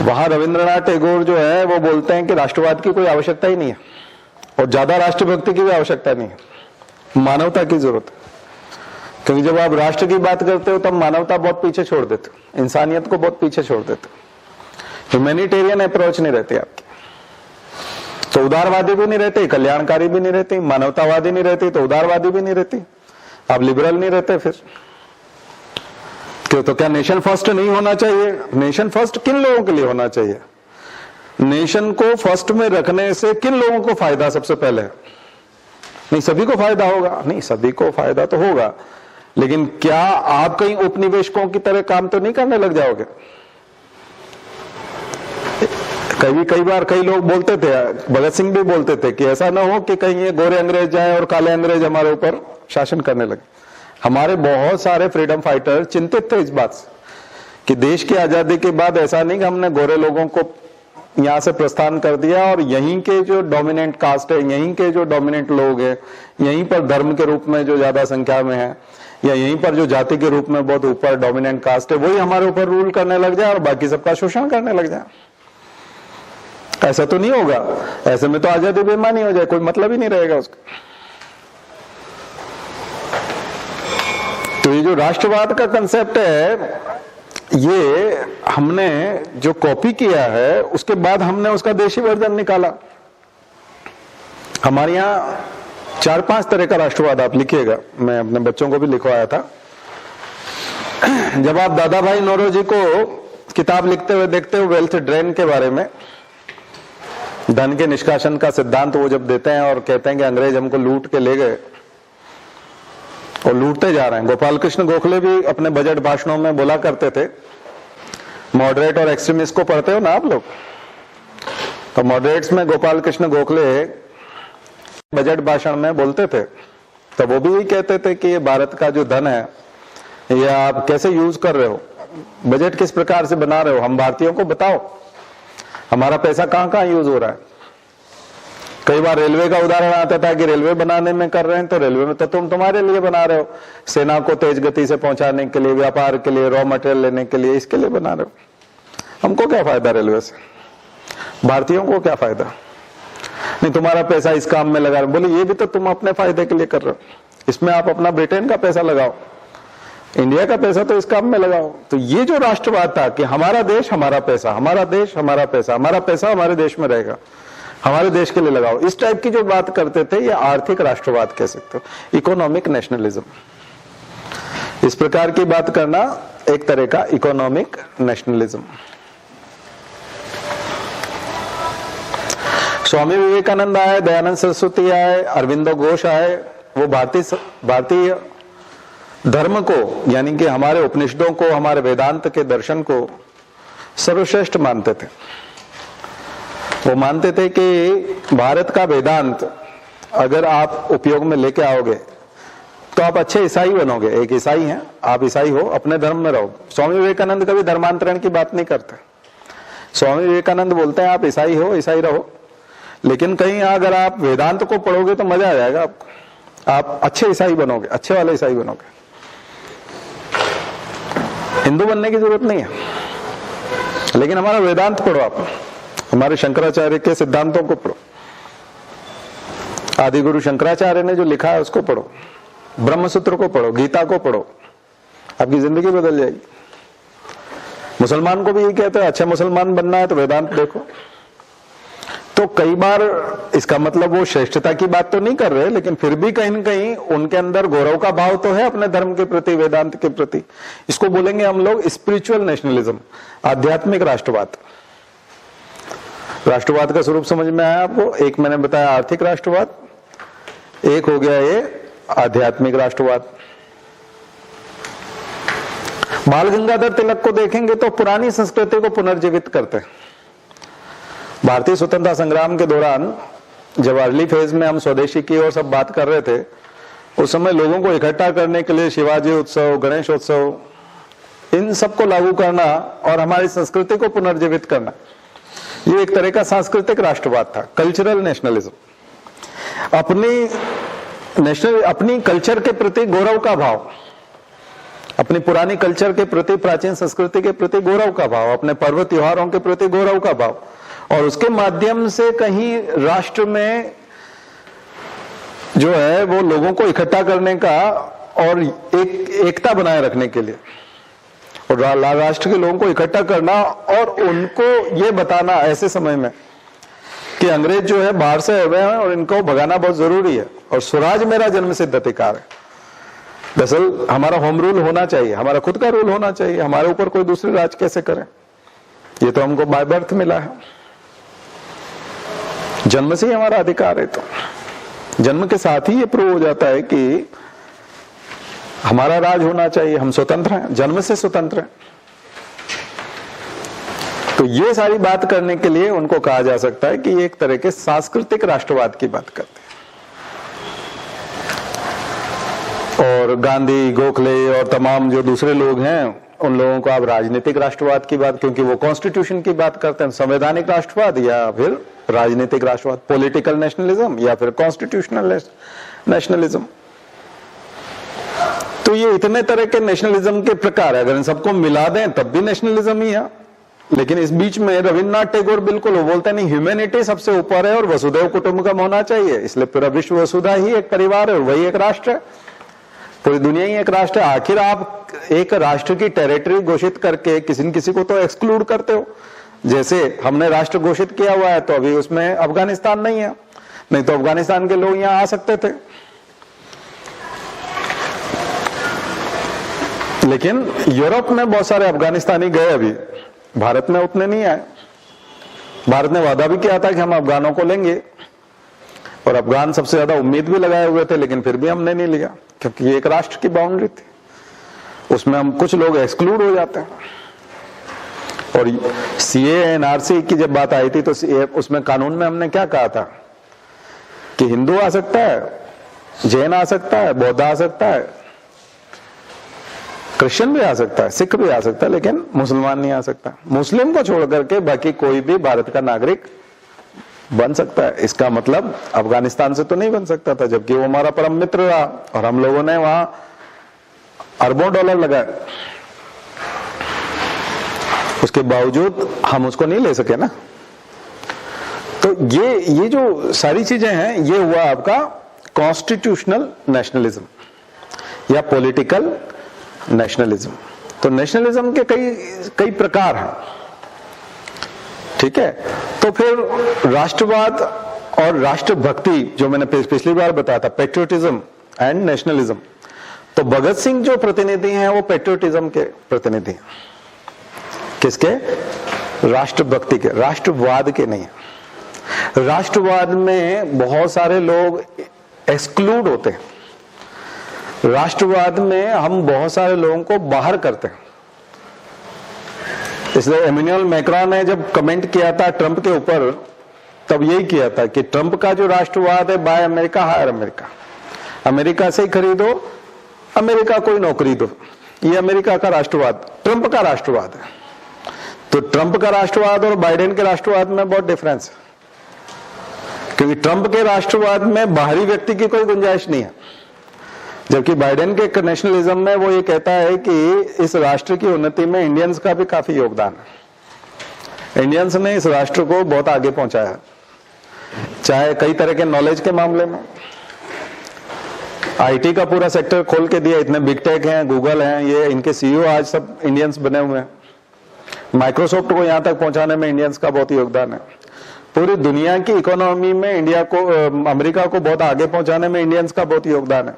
वहां रविंद्रनाथ टैगोर जो है वो बोलते हैं कि राष्ट्रवाद की कोई आवश्यकता ही नहीं है और ज्यादा राष्ट्रभक्ति की भी आवश्यकता नहीं है, मानवता की जरूरत है। क्योंकि जब आप राष्ट्र की बात करते हो तब मानवता बहुत पीछे छोड़ देते हो, इंसानियत को बहुत पीछे छोड़ देते हो। ह्यूमैनिटेरियन अप्रोच नहीं रहती आपकी, तो उदारवादी भी नहीं रहते, कल्याणकारी भी नहीं रहती, मानवतावादी नहीं रहती तो उदारवादी भी नहीं रहती, आप लिबरल नहीं रहते। फिर तो क्या नेशन फर्स्ट नहीं होना चाहिए? नेशन फर्स्ट किन लोगों के लिए होना चाहिए? नेशन को फर्स्ट में रखने से किन लोगों को फायदा सबसे पहले? नहीं सभी को फायदा होगा, नहीं सभी को फायदा तो होगा, लेकिन क्या आप कहीं उपनिवेशकों की तरह काम तो नहीं करने लग जाओगे? कई बार कई लोग बोलते थे, भगत सिंह भी बोलते थे कि ऐसा ना हो कि कहीं ये गोरे अंग्रेज जाए और काले अंग्रेज हमारे ऊपर शासन करने लगे। हमारे बहुत सारे फ्रीडम फाइटर चिंतित थे इस बात से कि देश की आजादी के बाद ऐसा नहीं कि हमने गोरे लोगों को यहां से प्रस्थान कर दिया और यहीं के जो डोमिनेंट कास्ट है, यहीं के जो डोमिनेंट लोग हैं, यहीं पर धर्म के रूप में जो ज्यादा संख्या में है या यहीं पर जो जाति के रूप में बहुत ऊपर डोमिनेंट कास्ट है, वही हमारे ऊपर रूल करने लग जाए और बाकी सबका शोषण करने लग जाए। ऐसा तो नहीं होगा। ऐसे में तो आजादी बेईमानी हो जाए, कोई मतलब ही नहीं रहेगा उसका। तो ये जो राष्ट्रवाद का कंसेप्ट है, ये हमने जो कॉपी किया है उसके बाद हमने उसका देशी वर्जन निकाला। हमारे यहाँ 4-5 तरह का राष्ट्रवाद आप लिखिएगा, मैं अपने बच्चों को भी लिखवाया था। जब आप दादा भाई नौरोजी को किताब लिखते हुए देखते हो वेल्थ ड्रेन के बारे में, धन के निष्कासन का सिद्धांत वो जब देते हैं और कहते हैं कि अंग्रेज हमको लूट के ले गए और लूटते जा रहे हैं। गोपाल कृष्ण गोखले भी अपने बजट भाषणों में बोला करते थे, मॉडरेट और एक्सट्रीमिस्ट को पढ़ते हो ना आप लोग, तो मॉडरेट्स में गोपाल कृष्ण गोखले बजट भाषण में बोलते थे, तो वो भी यही कहते थे कि ये भारत का जो धन है ये आप कैसे यूज कर रहे हो, बजट किस प्रकार से बना रहे हो, हम भारतीयों को बताओ हमारा पैसा कहां कहां यूज हो रहा है। कई बार रेलवे का उदाहरण आता था कि रेलवे बनाने में कर रहे हैं, तो रेलवे में तो तुम्हारे लिए बना रहे हो, सेना को तेज गति से पहुंचाने के लिए, व्यापार के लिए, रॉ मटेरियल लेने के लिए, इसके लिए बना रहे हो। हमको क्या फायदा रेलवे से, भारतीयों को क्या फायदा? नहीं, तुम्हारा पैसा इस काम में लगा रहे। बोले ये भी तो तुम अपने फायदे के लिए कर रहे हो, इसमें आप अपना ब्रिटेन का पैसा लगाओ, इंडिया का पैसा तो इस काम में लगाओ। तो ये जो राष्ट्रवाद था कि हमारा देश हमारा पैसा, हमारा देश हमारा पैसा, हमारा पैसा हमारे देश में रहेगा, हमारे देश के लिए लगाओ, इस टाइप की जो बात करते थे, ये आर्थिक राष्ट्रवाद कह सकते हो, इकोनॉमिक नेशनलिज्म। इस प्रकार की बात करना एक तरह का इकोनॉमिक नेशनलिज्म। स्वामी विवेकानंद आए, दयानंद सरस्वती आए, अरविंदो घोष आए, वो भारतीय धर्म को यानी कि हमारे उपनिषदों को, हमारे वेदांत के दर्शन को सर्वश्रेष्ठ मानते थे। वो मानते थे कि भारत का वेदांत अगर आप उपयोग में लेके आओगे तो आप अच्छे ईसाई बनोगे। एक ईसाई हैं, आप ईसाई हो, अपने धर्म में रहो। स्वामी विवेकानंद कभी धर्मांतरण की बात नहीं करते। स्वामी विवेकानंद बोलते हैं आप ईसाई हो, ईसाई रहो, लेकिन कहीं अगर आप वेदांत को पढ़ोगे तो मजा आ जाएगा आपको, आप अच्छे ईसाई बनोगे, अच्छे वाले ईसाई बनोगे। हिंदू बनने की जरूरत नहीं है, लेकिन हमारा वेदांत पढ़ो, आप हमारे शंकराचार्य के सिद्धांतों को पढ़ो, आदि गुरु शंकराचार्य ने जो लिखा है उसको पढ़ो, ब्रह्मसूत्र को पढ़ो, गीता को पढ़ो, आपकी जिंदगी बदल जाएगी। मुसलमान को भी यही कहते हैं अच्छे मुसलमान बनना है तो वेदांत देखो। तो कई बार इसका मतलब वो श्रेष्ठता की बात तो नहीं कर रहे, लेकिन फिर भी कहीं न कहीं उनके अंदर गौरव का भाव तो है अपने धर्म के प्रति, वेदांत के प्रति। इसको बोलेंगे हम लोग स्पिरिचुअल नेशनलिज्म, आध्यात्मिक राष्ट्रवाद। राष्ट्रवाद का स्वरूप समझ में आया आपको? एक मैंने बताया आर्थिक राष्ट्रवाद, एक हो गया ये आध्यात्मिक राष्ट्रवाद। बाल गंगाधर तिलक को देखेंगे तो पुरानी संस्कृति को पुनर्जीवित करते हैं। भारतीय स्वतंत्रता संग्राम के दौरान जब अर्ली फेज में हम स्वदेशी की और सब बात कर रहे थे, उस समय लोगों को इकट्ठा करने के लिए शिवाजी उत्सव, गणेश उत्सव, इन सबको लागू करना और हमारी संस्कृति को पुनर्जीवित करना, ये एक तरह का सांस्कृतिक राष्ट्रवाद था, कल्चरल नेशनलिज्म। अपनी कल्चर के प्रति गौरव का भाव, अपनी पुरानी कल्चर के प्रति, प्राचीन संस्कृति के प्रति गौरव का भाव, अपने पर्व त्योहारों के प्रति गौरव का भाव, और उसके माध्यम से कहीं राष्ट्र में जो है वो लोगों को इकट्ठा करने का और एकता बनाए रखने के लिए, और राष्ट्र के लोगों को इकट्ठा करना और उनको ये बताना ऐसे समय में कि अंग्रेज जो है बाहर से हुए हैं और इनको भगाना बहुत जरूरी है, और स्वराज मेरा जन्मसिद्ध अधिकार है। दरअसल हमारा होम रूल होना चाहिए, हमारा खुद का रूल होना चाहिए, हमारे ऊपर कोई दूसरी राज कैसे करे, ये तो हमको बाय बर्थ मिला है, जन्म से ही हमारा अधिकार है। तो जन्म के साथ ही ये प्रूव हो जाता है कि हमारा राज होना चाहिए, हम स्वतंत्र हैं, जन्म से स्वतंत्र हैं। तो ये सारी बात करने के लिए उनको कहा जा सकता है कि ये एक तरह के सांस्कृतिक राष्ट्रवाद की बात करते हैं। और गांधी, गोखले और तमाम जो दूसरे लोग हैं उन लोगों को आप राजनीतिक राष्ट्रवाद की बात, क्योंकि वो कॉन्स्टिट्यूशन की बात करते हैं, संवैधानिक राष्ट्रवाद या फिर राजनीतिक राष्ट्रवाद, पॉलिटिकल नेशनलिज्म या फिर कॉन्स्टिट्यूशनल नेशनलिज्म। तो ये इतने तरह के नेशनलिज्म के प्रकार है, अगर इन सबको मिला दें तब भी नेशनलिज्म ही है। लेकिन इस बीच में रविन्द्रनाथ टैगोर बिल्कुल वो बोलते नहीं, ह्यूमैनिटी सबसे ऊपर है और वसुधैव कुटुंबकम होना चाहिए, इसलिए पूरा विश्व वसुधा ही एक परिवार है और वही एक राष्ट्र है, पूरी दुनिया ही एक राष्ट्र है। आखिर आप एक राष्ट्र की टेरिटरी घोषित करके किसी न किसी को तो एक्सक्लूड करते हो। जैसे हमने राष्ट्र घोषित किया हुआ है तो अभी उसमें अफगानिस्तान नहीं है, नहीं तो अफगानिस्तान के लोग यहां आ सकते थे, लेकिन यूरोप में बहुत सारे अफगानिस्तानी गए, अभी भारत में उतने नहीं आए। भारत ने वादा भी किया था कि हम अफगानों को लेंगे, और अफगान सबसे ज्यादा उम्मीद भी लगाए हुए थे, लेकिन फिर भी हमने नहीं लिया, क्योंकि ये एक राष्ट्र की बाउंड्री थी, उसमें हम कुछ लोग एक्सक्लूड हो जाते हैं। और सीए एनआरसी की जब बात आई थी तो उसमें कानून में हमने क्या कहा था कि हिंदू आ सकता है, जैन आ सकता है, बौद्ध आ सकता है, क्रिश्चियन भी आ सकता है, सिख भी आ सकता है, लेकिन मुसलमान नहीं आ सकता। मुस्लिम को छोड़ करके बाकी कोई भी भारत का नागरिक बन सकता है। इसका मतलब अफगानिस्तान से तो नहीं बन सकता था, जबकि वो हमारा परम मित्र रहा और हम लोगों ने वहां अरबों डॉलर लगाए, उसके बावजूद हम उसको नहीं ले सके ना। तो ये जो सारी चीजें हैं, ये हुआ आपका कॉन्स्टिट्यूशनल नेशनलिज्म या पॉलिटिकल नेशनलिज्म। तो नेशनलिज्म के कई प्रकार हैं, ठीक है। तो फिर राष्ट्रवाद और राष्ट्रभक्ति, जो मैंने पिछली बार बताया था, पेट्रियोटिज्म एंड नेशनलिज्म। तो भगत सिंह जो प्रतिनिधि हैं वो पेट्रियोटिज्म के प्रतिनिधि हैं। किसके? राष्ट्रभक्ति के, राष्ट्रवाद के नहीं है। राष्ट्रवाद में बहुत सारे लोग एक्सक्लूड होते हैं। राष्ट्रवाद में हम बहुत सारे लोगों को बाहर करते हैं। इसलिए इमैनुअल मैक्रोन ने जब कमेंट किया था ट्रंप के ऊपर, तब यही किया था कि ट्रंप का जो राष्ट्रवाद है, buy America hire America, America से ही खरीदो, अमेरिका को ही नौकरी दो, ये अमेरिका का राष्ट्रवाद, ट्रंप का राष्ट्रवाद है। तो ट्रंप का राष्ट्रवाद और बाइडेन के राष्ट्रवाद में बहुत डिफरेंस है, क्योंकि ट्रंप के राष्ट्रवाद में बाहरी व्यक्ति की कोई गुंजाइश नहीं है, जबकि बाइडेन के नेशनलिज्म में वो ये कहता है कि इस राष्ट्र की उन्नति में इंडियंस का भी काफी योगदान है। इंडियंस ने इस राष्ट्र को बहुत आगे पहुंचाया, चाहे कई तरह के नॉलेज के मामले में, आईटी का पूरा सेक्टर खोल के दिया, इतने बिग टेक हैं, गूगल हैं, ये इनके सीईओ आज सब इंडियंस बने हुए हैं। माइक्रोसॉफ्ट को यहां तक पहुंचाने में इंडियंस का बहुत योगदान है। पूरी दुनिया की इकोनॉमी में इंडिया को, अमेरिका को बहुत आगे पहुंचाने में इंडियंस का बहुत योगदान है।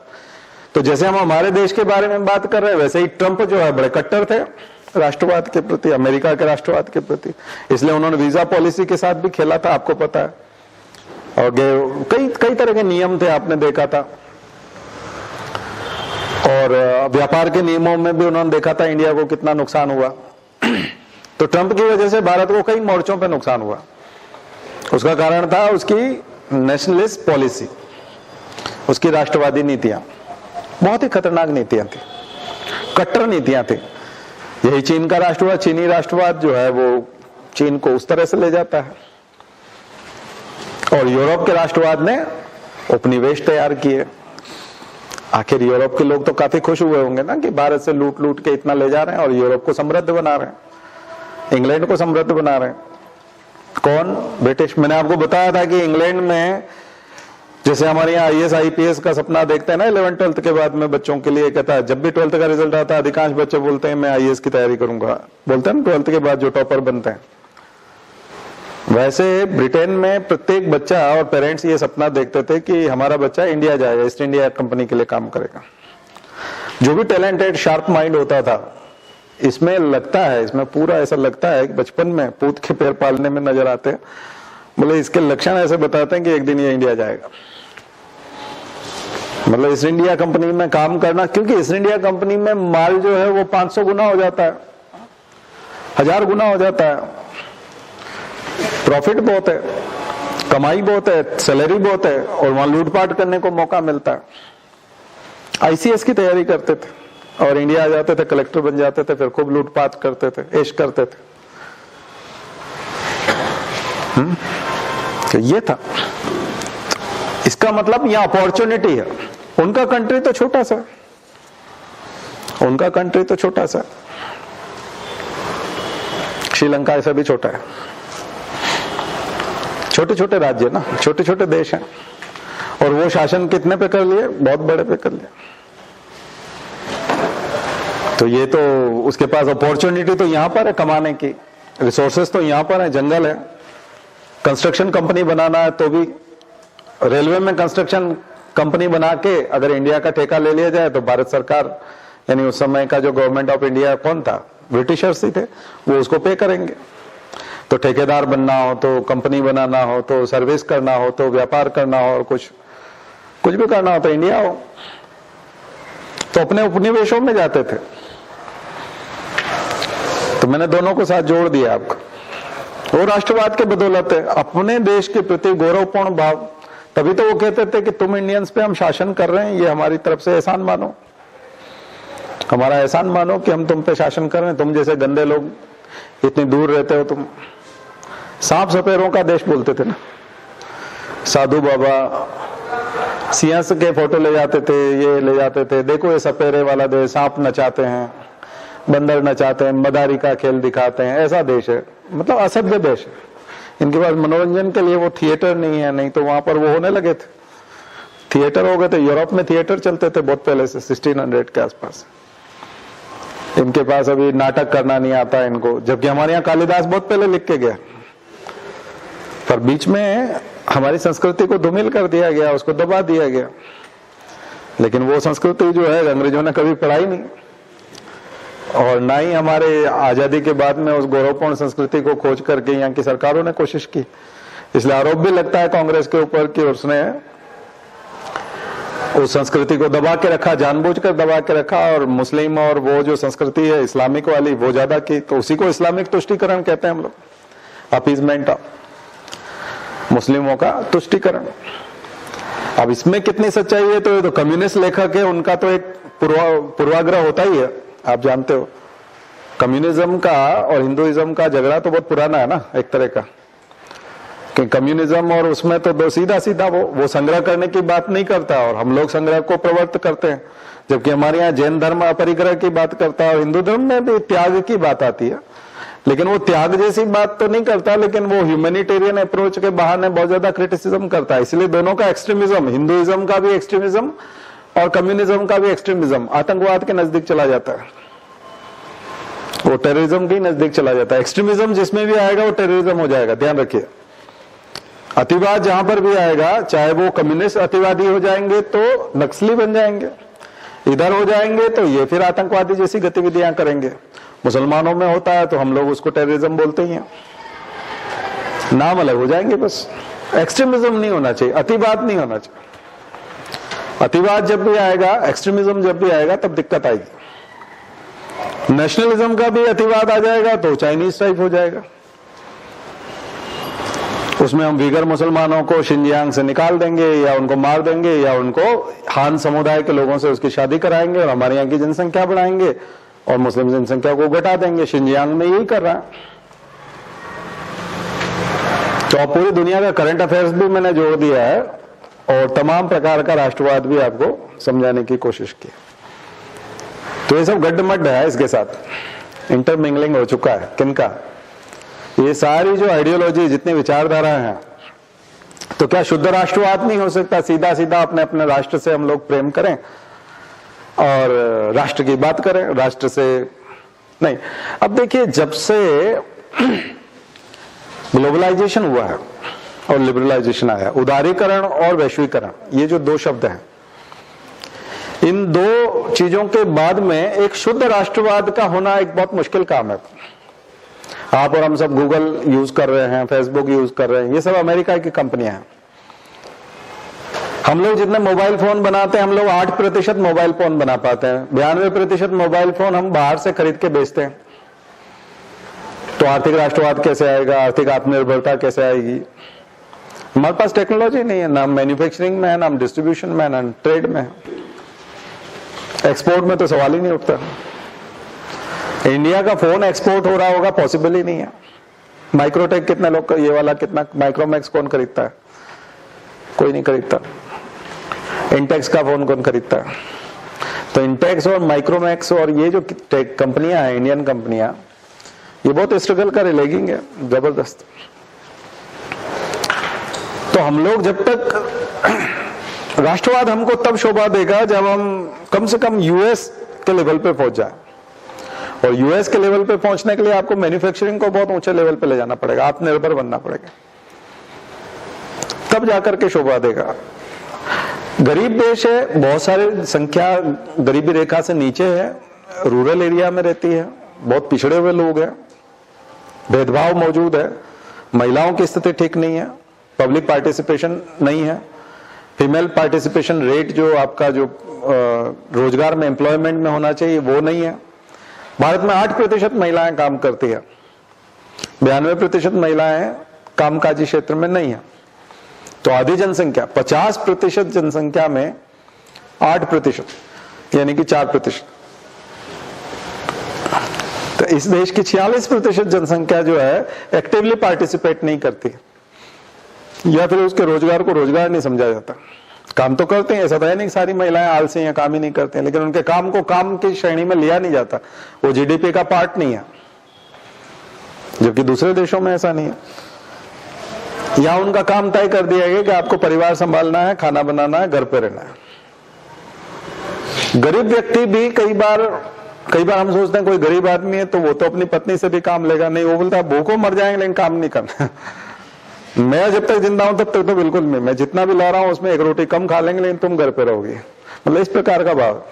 तो जैसे हम हमारे देश के बारे में बात कर रहे हैं, वैसे ही ट्रंप जो है बड़े कट्टर थे राष्ट्रवाद के प्रति, अमेरिका के राष्ट्रवाद के प्रति। इसलिए उन्होंने वीजा पॉलिसी के साथ भी खेला था, आपको पता है, और कई तरह के नियम थे, आपने देखा था। और व्यापार के नियमों में भी उन्होंने देखा था इंडिया को कितना नुकसान हुआ। तो ट्रंप की वजह से भारत को कई मोर्चों पर नुकसान हुआ। उसका कारण था उसकी नेशनलिस्ट पॉलिसी, उसकी राष्ट्रवादी नीतियां, बहुत ही खतरनाक नीतियां थी, कट्टर नीतियां थी। यही चीन का राष्ट्रवाद, चीनी राष्ट्रवाद जो है वो चीन को उस तरह से ले जाता है। और यूरोप के राष्ट्रवाद ने उपनिवेश तैयार किए। आखिर यूरोप के लोग तो काफी खुश हुए होंगे ना कि भारत से लूट लूट के इतना ले जा रहे हैं और यूरोप को समृद्ध बना रहे हैं, इंग्लैंड को समृद्ध बना रहे हैं। कौन? ब्रिटिश। मैंने आपको बताया था कि इंग्लैंड में जैसे हमारे यहाँ आईएएस आईपीएस का सपना देखते हैं ना 11th 12th के बाद में बच्चों के लिए, कहता है जब भी 12th का रिजल्ट आता है अधिकांश बच्चे बोलते हैं मैं आईएएस की तैयारी करूंगा, बोलते हैं ना 12th के बाद जो टॉपर बनते हैं। वैसे ब्रिटेन में प्रत्येक बच्चा और पेरेंट्स ये सपना देखते थे कि हमारा बच्चा इंडिया जाएगा, ईस्ट इंडिया कंपनी के लिए काम करेगा। जो भी टैलेंटेड शार्प माइंड होता था, इसमें लगता है, इसमें पूरा ऐसा लगता है कि बचपन में पूत के पैर पालने में नजर आते हैं। बोले इसके लक्षण ऐसे बताते हैं कि एक दिन ये इंडिया जाएगा, मतलब ईस्ट इंडिया कंपनी में काम करना, क्योंकि ईस्ट इंडिया कंपनी में माल जो है वो 500 गुना हो जाता है, 1000 गुना हो जाता है, प्रॉफिट बहुत है, कमाई बहुत है, सैलरी बहुत है, और वहां लूटपाट करने को मौका मिलता है। आईसीएस की तैयारी करते थे और इंडिया आ जाते थे, कलेक्टर बन जाते थे, फिर खूब लूटपाट करते थे, ऐश करते थे। तो ये था, इसका मतलब यहां अपॉर्चुनिटी है। उनका कंट्री तो छोटा सा, उनका कंट्री तो छोटा सा, श्रीलंका ऐसा भी छोटा है, छोटे छोटे राज्य ना, छोटे छोटे देश हैं, और वो शासन कितने पे कर लिए? बहुत बड़े पे कर लिए। तो ये तो उसके पास अपॉर्चुनिटी तो यहां पर है कमाने की, रिसोर्सेस तो यहां पर है, जंगल है, कंस्ट्रक्शन कंपनी बनाना है तो भी, रेलवे में कंस्ट्रक्शन कंपनी बना के अगर इंडिया का ठेका ले लिया जाए तो भारत सरकार, यानी उस समय का जो गवर्नमेंट ऑफ इंडिया कौन था, ब्रिटिशर्स ही थे, वो उसको पे करेंगे। तो ठेकेदार बनना हो, तो कंपनी बनाना हो, तो सर्विस करना हो, तो व्यापार करना हो, और कुछ भी करना हो तो इंडिया हो, तो अपने उपनिवेशों में जाते थे। तो मैंने दोनों को साथ जोड़ दिया आपको। वो राष्ट्रवाद के बदौलत है, अपने देश के प्रति गौरवपूर्ण भाव। तभी तो वो कहते थे कि तुम इंडियंस पे हम शासन कर रहे हैं, ये हमारी तरफ से एहसान मानो, हमारा एहसान मानो कि हम तुम पे शासन कर रहे हैं। तुम जैसे गंदे लोग इतनी दूर रहते हो, तुम सांप सपेरों का देश बोलते थे ना। साधु बाबा सिंह के फोटो ले जाते थे, ये ले जाते थे, देखो ये सपेरे वाला देश, सांप नचाते हैं, बंदर नचाते हैं, मदारी का खेल दिखाते हैं, ऐसा देश है, मतलब असभ्य देश है। इनके पास मनोरंजन के लिए वो थिएटर नहीं है, नहीं तो वहां पर वो होने लगे थे, थिएटर हो गए थे। यूरोप में थिएटर चलते थे बहुत पहले से, 1600 के आसपास। इनके पास अभी नाटक करना नहीं आता इनको, जबकि हमारे यहाँ कालिदास बहुत पहले लिख के गया। पर बीच में हमारी संस्कृति को धूमिल कर दिया गया, उसको दबा दिया गया। लेकिन वो संस्कृति जो है अंग्रेजों ने कभी पढ़ाई नहीं, और ना ही हमारे आजादी के बाद में उस गौरवपूर्ण संस्कृति को खोज करके यहाँ की सरकारों ने कोशिश की। इसलिए आरोप भी लगता है कांग्रेस के ऊपर कि उसने उस संस्कृति को दबा के रखा, जानबूझकर दबा के रखा, और मुस्लिम और वो जो संस्कृति है इस्लामिक वाली वो ज्यादा की, तो उसी को इस्लामिक तुष्टीकरण कहते हैं हम लोग, अपीजमेंट ऑफ मुस्लिमों का तुष्टीकरण। अब इसमें कितनी सच्चाई है तो कम्युनिस्ट लेखक है, उनका तो एक पूर्वाग्रह होता ही है। आप जानते हो कम्युनिज्म का और हिंदुइज्म का झगड़ा तो बहुत पुराना है ना, एक तरह का, कि कम्युनिज्म और उसमें तो दो सीधा सीधा वो संग्रह करने की बात नहीं करता, और हम लोग संग्रह को प्रवर्त करते हैं। जबकि हमारे यहाँ जैन धर्म अपरिग्रह की बात करता है, और हिंदू धर्म में भी त्याग की बात आती है, लेकिन वो त्याग जैसी बात तो नहीं करता, लेकिन वो ह्यूमैनिटेरियन अप्रोच के बहाने बहुत ज्यादा क्रिटिसिज्म करता है। इसलिए दोनों का एक्सट्रीमिज्म, हिंदुइज्म का भी एक्सट्रीमिज्म और कम्युनिज्म का भी एक्सट्रीमिज्म आतंकवाद के नजदीक चला जाता है, वो टेररिज्म के नजदीक चला जाता है। एक्सट्रीमिज्म जिसमें भी आएगा वो टेररिज्म हो जाएगा, ध्यान रखिए। अतिवाद जहां पर भी आएगा, चाहे वो कम्युनिस्ट अतिवादी हो जाएंगे तो नक्सली बन जाएंगे, इधर हो जाएंगे तो ये फिर आतंकवादी जैसी गतिविधियां करेंगे। मुसलमानों में होता है तो हम लोग उसको टेररिज्म बोलते ही हैं, नाम अलग हो जाएंगे बस। एक्सट्रीमिज्म नहीं होना चाहिए, अतिवाद नहीं होना चाहिए। अतिवाद जब भी आएगा, एक्सट्रीमिज्म जब भी आएगा तब दिक्कत आएगी। नेशनलिज्म का भी अतिवाद आ जाएगा तो चाइनीज टाइप हो जाएगा, उसमें हम वीगर मुसलमानों को शिनजियांग से निकाल देंगे या उनको मार देंगे या उनको हान समुदाय के लोगों से उसकी शादी कराएंगे और हमारे यहाँ की जनसंख्या बढ़ाएंगे और मुस्लिम जनसंख्या को घटा देंगे। शिनजियांग में यही कर रहा है। तो पूरी दुनिया का करंट अफेयर्स भी मैंने जोड़ दिया है और तमाम प्रकार का राष्ट्रवाद भी आपको समझाने की कोशिश की। तो ये सब गड्ढमड्ढ है, इसके साथ इंटरमिंगलिंग हो चुका है। किनका? ये सारी जो आइडियोलॉजी, जितनी विचारधारा हैं, तो क्या शुद्ध राष्ट्रवाद नहीं हो सकता? सीधा सीधा अपने अपने राष्ट्र से हम लोग प्रेम करें और राष्ट्र की बात करें, राष्ट्र से नहीं। अब देखिए, जब से ग्लोबलाइजेशन हुआ है और लिबरलाइजेशन आया, उदारीकरण और वैश्वीकरण, ये जो दो शब्द हैं, इन दो चीजों के बाद में एक शुद्ध राष्ट्रवाद का होना एक बहुत मुश्किल काम है। आप और हम सब गूगल यूज कर रहे हैं, फेसबुक यूज कर रहे हैं, ये सब अमेरिका की कंपनियां हैं। हम लोग जितने मोबाइल फोन बनाते हैं, हम लोग 8% मोबाइल फोन बना पाते हैं, 92% मोबाइल फोन हम बाहर से खरीद के बेचते हैं। तो आर्थिक राष्ट्रवाद कैसे आएगा? आर्थिक आत्मनिर्भरता कैसे आएगी? हमारे पास टेक्नोलॉजी नहीं है, ना हम मैन्युफैक्चरिंग में है, ना हम डिस्ट्रीब्यूशन में, ना ट्रेड में है। एक्सपोर्ट में तो सवाल ही नहीं उठता। इंडिया का फोन एक्सपोर्ट हो रहा होगा, पॉसिबल ही नहीं है। माइक्रोटेक कितने लोग, ये वाला कितना, माइक्रोमैक्स कौन खरीदता है? कोई नहीं खरीदता। इंटेक्स का फोन कौन खरीदता है? तो इंटेक्स और माइक्रोमैक्स और ये जो कंपनियां हैं, इंडियन कंपनियां, ये बहुत स्ट्रगल कर लेगिंग है, जबरदस्त। तो हम लोग जब तक राष्ट्रवाद हमको तब शोभा देगा जब हम कम से कम यूएस के लेवल पे पहुंच जाए। और यूएस के लेवल पे पहुंचने के लिए आपको मैन्युफैक्चरिंग को बहुत ऊंचे लेवल पे ले जाना पड़ेगा, आत्मनिर्भर बनना पड़ेगा, तब जाकर के शोभा देगा। गरीब देश है, बहुत सारे संख्या गरीबी रेखा से नीचे है, रूरल एरिया में रहती है, बहुत पिछड़े हुए लोग हैं, भेदभाव मौजूद है, महिलाओं की स्थिति ठीक नहीं है, पब्लिक पार्टिसिपेशन नहीं है, फीमेल पार्टिसिपेशन रेट जो आपका जो रोजगार में, एम्प्लॉयमेंट में होना चाहिए वो नहीं है। भारत में 8% महिलाएं काम करती है, 92% महिलाएं कामकाजी क्षेत्र में नहीं है। तो आधी जनसंख्या 50% जनसंख्या में 8% यानी कि 4%। तो इस देश की 46% जनसंख्या जो है एक्टिवली पार्टिसिपेट नहीं करती, या फिर उसके रोजगार को रोजगार नहीं समझा जाता। काम तो करते हैं, ऐसा तो है नहीं सारी महिलाएं आलसी हैं, काम ही नहीं करते हैं, लेकिन उनके काम को काम की श्रेणी में लिया नहीं जाता, वो जीडीपी का पार्ट नहीं है, जबकि दूसरे देशों में ऐसा नहीं है। यहां उनका काम तय कर दिया गया कि आपको परिवार संभालना है, खाना बनाना है, घर पे रहना है। गरीब व्यक्ति भी कई बार हम सोचते हैं कोई गरीब आदमी है तो वो तो अपनी पत्नी से भी काम लेगा, नहीं, वो बोलता है भूखों मर जाएंगे लेकिन काम नहीं करना। मैं जब तक जिंदा हूं तब तक तो बिल्कुल नहीं, मैं जितना भी ला रहा हूं उसमें एक रोटी कम खा लेंगे लेकिन तुम घर पे रहोगे, मतलब इस प्रकार का भाव।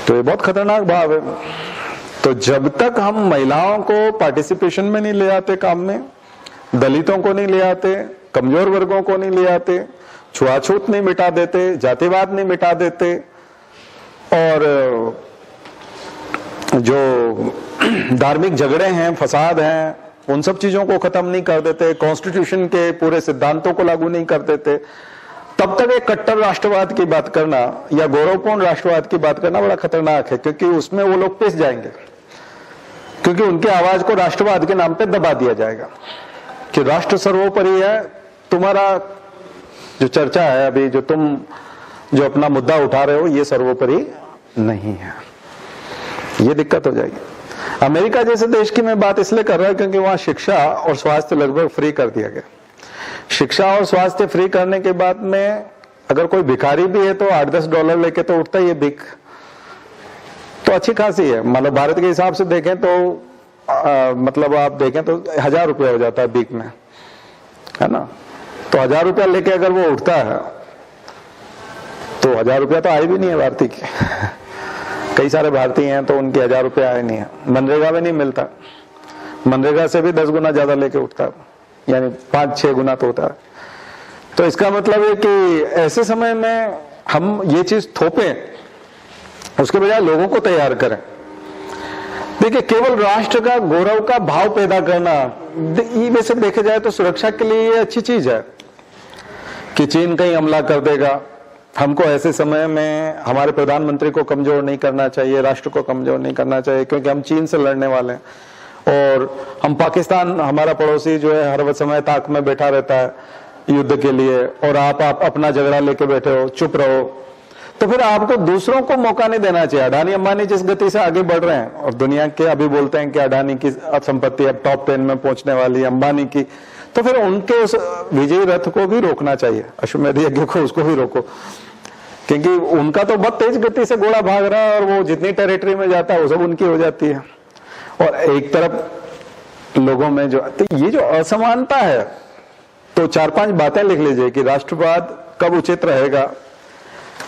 तो ये बहुत खतरनाक भाव है। तो जब तक हम महिलाओं को पार्टिसिपेशन में नहीं ले आते, काम में दलितों को नहीं ले आते, कमजोर वर्गों को नहीं ले आते, छुआछूत नहीं मिटा देते, जातिवाद नहीं मिटा देते, और जो धार्मिक झगड़े हैं, फसाद हैं, उन सब चीजों को खत्म नहीं कर देते, कॉन्स्टिट्यूशन के पूरे सिद्धांतों को लागू नहीं कर देते, तब तक एक कट्टर राष्ट्रवाद की बात करना या गौरवपूर्ण राष्ट्रवाद की बात करना बड़ा खतरनाक है, क्योंकि उसमें वो लोग पिस जाएंगे, क्योंकि उनकी आवाज को राष्ट्रवाद के नाम पे दबा दिया जाएगा कि राष्ट्र सर्वोपरि है। तुम्हारा जो चर्चा है अभी, जो अपना मुद्दा उठा रहे हो, ये सर्वोपरि नहीं है, ये दिक्कत हो जाएगी। अमेरिका जैसे देश की मैं बात इसलिए कर रहा हूं क्योंकि वहां शिक्षा और स्वास्थ्य लगभग फ्री कर दिया गया। शिक्षा और स्वास्थ्य फ्री करने के बाद में अगर कोई भिखारी भी है तो $8-10 लेके तो उठता ही है भिख, तो अच्छी खासी है। मतलब भारत के हिसाब से देखें तो मतलब आप देखें तो 1000 रुपया हो जाता है भिख में, है ना। तो 1000 रुपया लेके अगर वो उठता है तो 1000 रुपया तो आए भी नहीं है भारतीय के। कई सारे भारतीय हैं तो उनके 1000 रुपया आए नहीं है, मनरेगा में नहीं मिलता, मनरेगा से भी 10 गुना ज्यादा लेके उठता है, यानी 5-6 गुना तो होता है। तो इसका मतलब है कि ऐसे समय में हम ये चीज थोपें, उसके बजाय लोगों को तैयार करें। देखिए, केवल राष्ट्र का गौरव का भाव पैदा करना, वैसे देखे जाए तो सुरक्षा के लिए ये अच्छी चीज है कि चीन कहीं हमला कर देगा। हमको ऐसे समय में हमारे प्रधानमंत्री को कमजोर नहीं करना चाहिए, राष्ट्र को कमजोर नहीं करना चाहिए, क्योंकि हम चीन से लड़ने वाले हैं। और हम पाकिस्तान, हमारा पड़ोसी जो है, हर समय ताक में बैठा रहता है युद्ध के लिए, और आप अपना झगड़ा लेके बैठे हो, चुप रहो, तो फिर आपको दूसरों को मौका नहीं देना चाहिए। अडानी अंबानी जिस गति से आगे बढ़ रहे हैं, और दुनिया के अभी बोलते हैं कि अडानी की संपत्ति अब टॉप 10 में पहुंचने वाली है, अंबानी की, तो फिर उनके उस विजयी रथ को भी रोकना चाहिए, अश्वमेध यज्ञ को, उसको भी रोको, क्योंकि उनका तो बहुत तेज गति से घोड़ा भाग रहा है, और वो जितनी टेरिटरी में जाता है वो सब उनकी हो जाती है। और एक तरफ लोगों में जो, तो ये जो असमानता है, तो 4-5 बातें लिख लीजिए कि राष्ट्रवाद कब उचित रहेगा।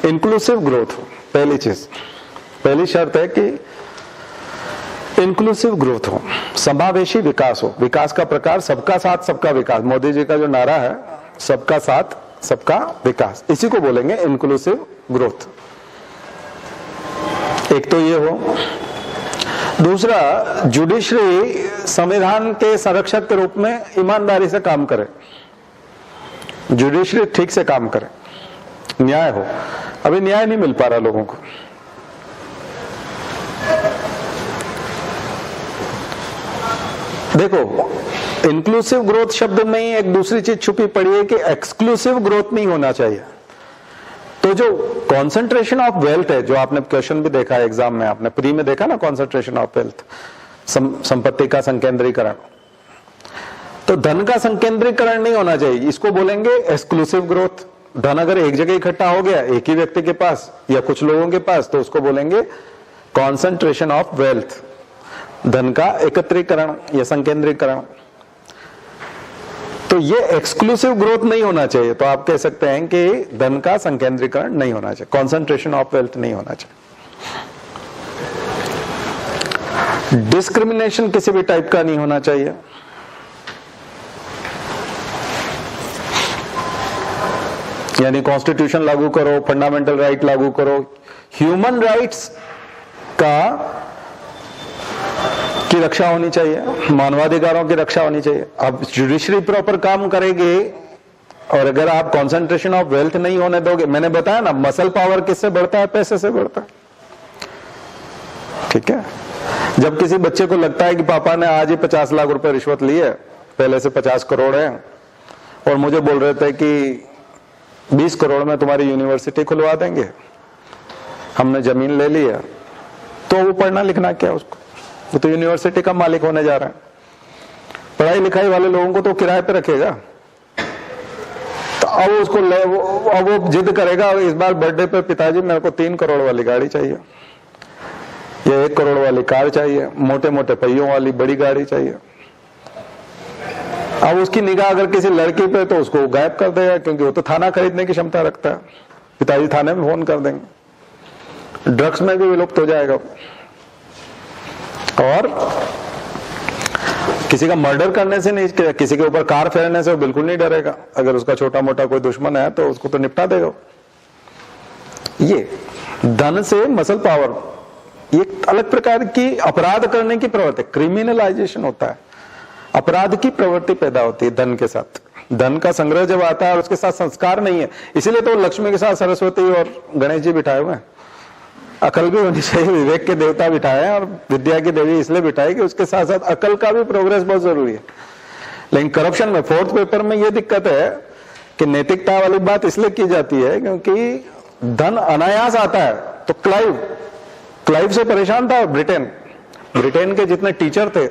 इंक्लूसिव ग्रोथ हो, पहली चीज, पहली शर्त है कि इंक्लूसिव ग्रोथ हो, समावेशी विकास हो। विकास का प्रकार सबका साथ सबका विकास, मोदी जी का जो नारा है, सबका साथ सबका विकास, इसी को बोलेंगे इंक्लूसिव ग्रोथ। एक तो ये हो। दूसरा, जुडिशरी संविधान के संरक्षक के रूप में ईमानदारी से काम करे, जुडिशरी ठीक से काम करे, न्याय हो। अभी न्याय नहीं मिल पा रहा लोगों को। देखो, इंक्लूसिव ग्रोथ शब्द में ही एक दूसरी चीज छुपी पड़ी है कि एक्सक्लूसिव ग्रोथ नहीं होना चाहिए। तो जो कॉन्सेंट्रेशन ऑफ वेल्थ है, जो आपने क्वेश्चन भी देखा है एग्जाम में, आपने प्री में देखा ना, कॉन्सेंट्रेशन ऑफ वेल्थ, संपत्ति का संकेंद्रीकरण, तो धन का संकेंद्रीकरण नहीं होना चाहिए, इसको बोलेंगे एक्सक्लूसिव ग्रोथ। धन अगर एक जगह इकट्ठा हो गया, एक ही व्यक्ति के पास या कुछ लोगों के पास, तो उसको बोलेंगे कॉन्सेंट्रेशन ऑफ वेल्थ, धन का एकत्रीकरण या संकेंद्रीकरण। तो ये एक्सक्लूसिव ग्रोथ नहीं होना चाहिए। तो आप कह सकते हैं कि धन का संकेंद्रीकरण नहीं होना चाहिए, कॉन्सेंट्रेशन ऑफ वेल्थ नहीं होना चाहिए। डिस्क्रिमिनेशन किसी भी टाइप का नहीं होना चाहिए। यानी कॉन्स्टिट्यूशन लागू करो, फंडामेंटल राइट लागू करो, ह्यूमन राइट्स का की रक्षा होनी चाहिए, मानवाधिकारों की रक्षा होनी चाहिए। अब जुडिशरी प्रॉपर काम करेगी और अगर आप कंसंट्रेशन ऑफ वेल्थ नहीं होने दोगे, मैंने बताया ना मसल पावर किससे बढ़ता है? पैसे से बढ़ता है। ठीक है, जब किसी बच्चे को लगता है कि पापा ने आज ही 50 लाख रुपए रिश्वत ली है, पहले से 50 करोड़ है और मुझे बोल रहे थे कि 20 करोड़ में तुम्हारी यूनिवर्सिटी खुलवा देंगे, हमने जमीन ले ली है, तो वो पढ़ना लिखना क्या उसको? वो तो यूनिवर्सिटी का मालिक होने जा रहा है। पढ़ाई लिखाई वाले लोगों को तो किराए पे रखेगा। तो अब उसको अब वो जिद करेगा इस बार बर्थडे पे, पिताजी मेरे को 3 करोड़ वाली गाड़ी चाहिए या 1 करोड़ वाली कार चाहिए, मोटे मोटे पहियों वाली बड़ी गाड़ी चाहिए। अब उसकी निगाह अगर किसी लड़की पे, तो उसको गायब कर देगा, क्योंकि वो तो थाना खरीदने की क्षमता रखता है। पिताजी थाने में फोन कर देंगे। ड्रग्स में भी विलुप्त हो जाएगा। और किसी का मर्डर करने से नहीं, किसी के ऊपर कार फेरने से वो बिल्कुल नहीं डरेगा। अगर उसका छोटा मोटा कोई दुश्मन है तो उसको तो निपटा देगा। ये धन से मसल पावर, ये अलग प्रकार की अपराध करने की प्रवृत्ति, क्रिमिनलाइजेशन होता है। अपराध की प्रवृत्ति पैदा होती है धन के साथ। धन का संग्रह जब आता है और उसके साथ संस्कार नहीं है, इसीलिए तो लक्ष्मी के साथ सरस्वती और गणेश जी बिठाए हुए हैं। अकल भी होनी चाहिए, विवेक के देवता बिठाए हैं और विद्या की देवी इसलिए बिठाई कि उसके साथ साथ अकल का भी प्रोग्रेस बहुत जरूरी है। लेकिन करप्शन में 4th पेपर में यह दिक्कत है कि नैतिकता वाली बात इसलिए की जाती है क्योंकि धन अनायास आता है। तो क्लाइव से परेशान था ब्रिटेन के जितने टीचर थे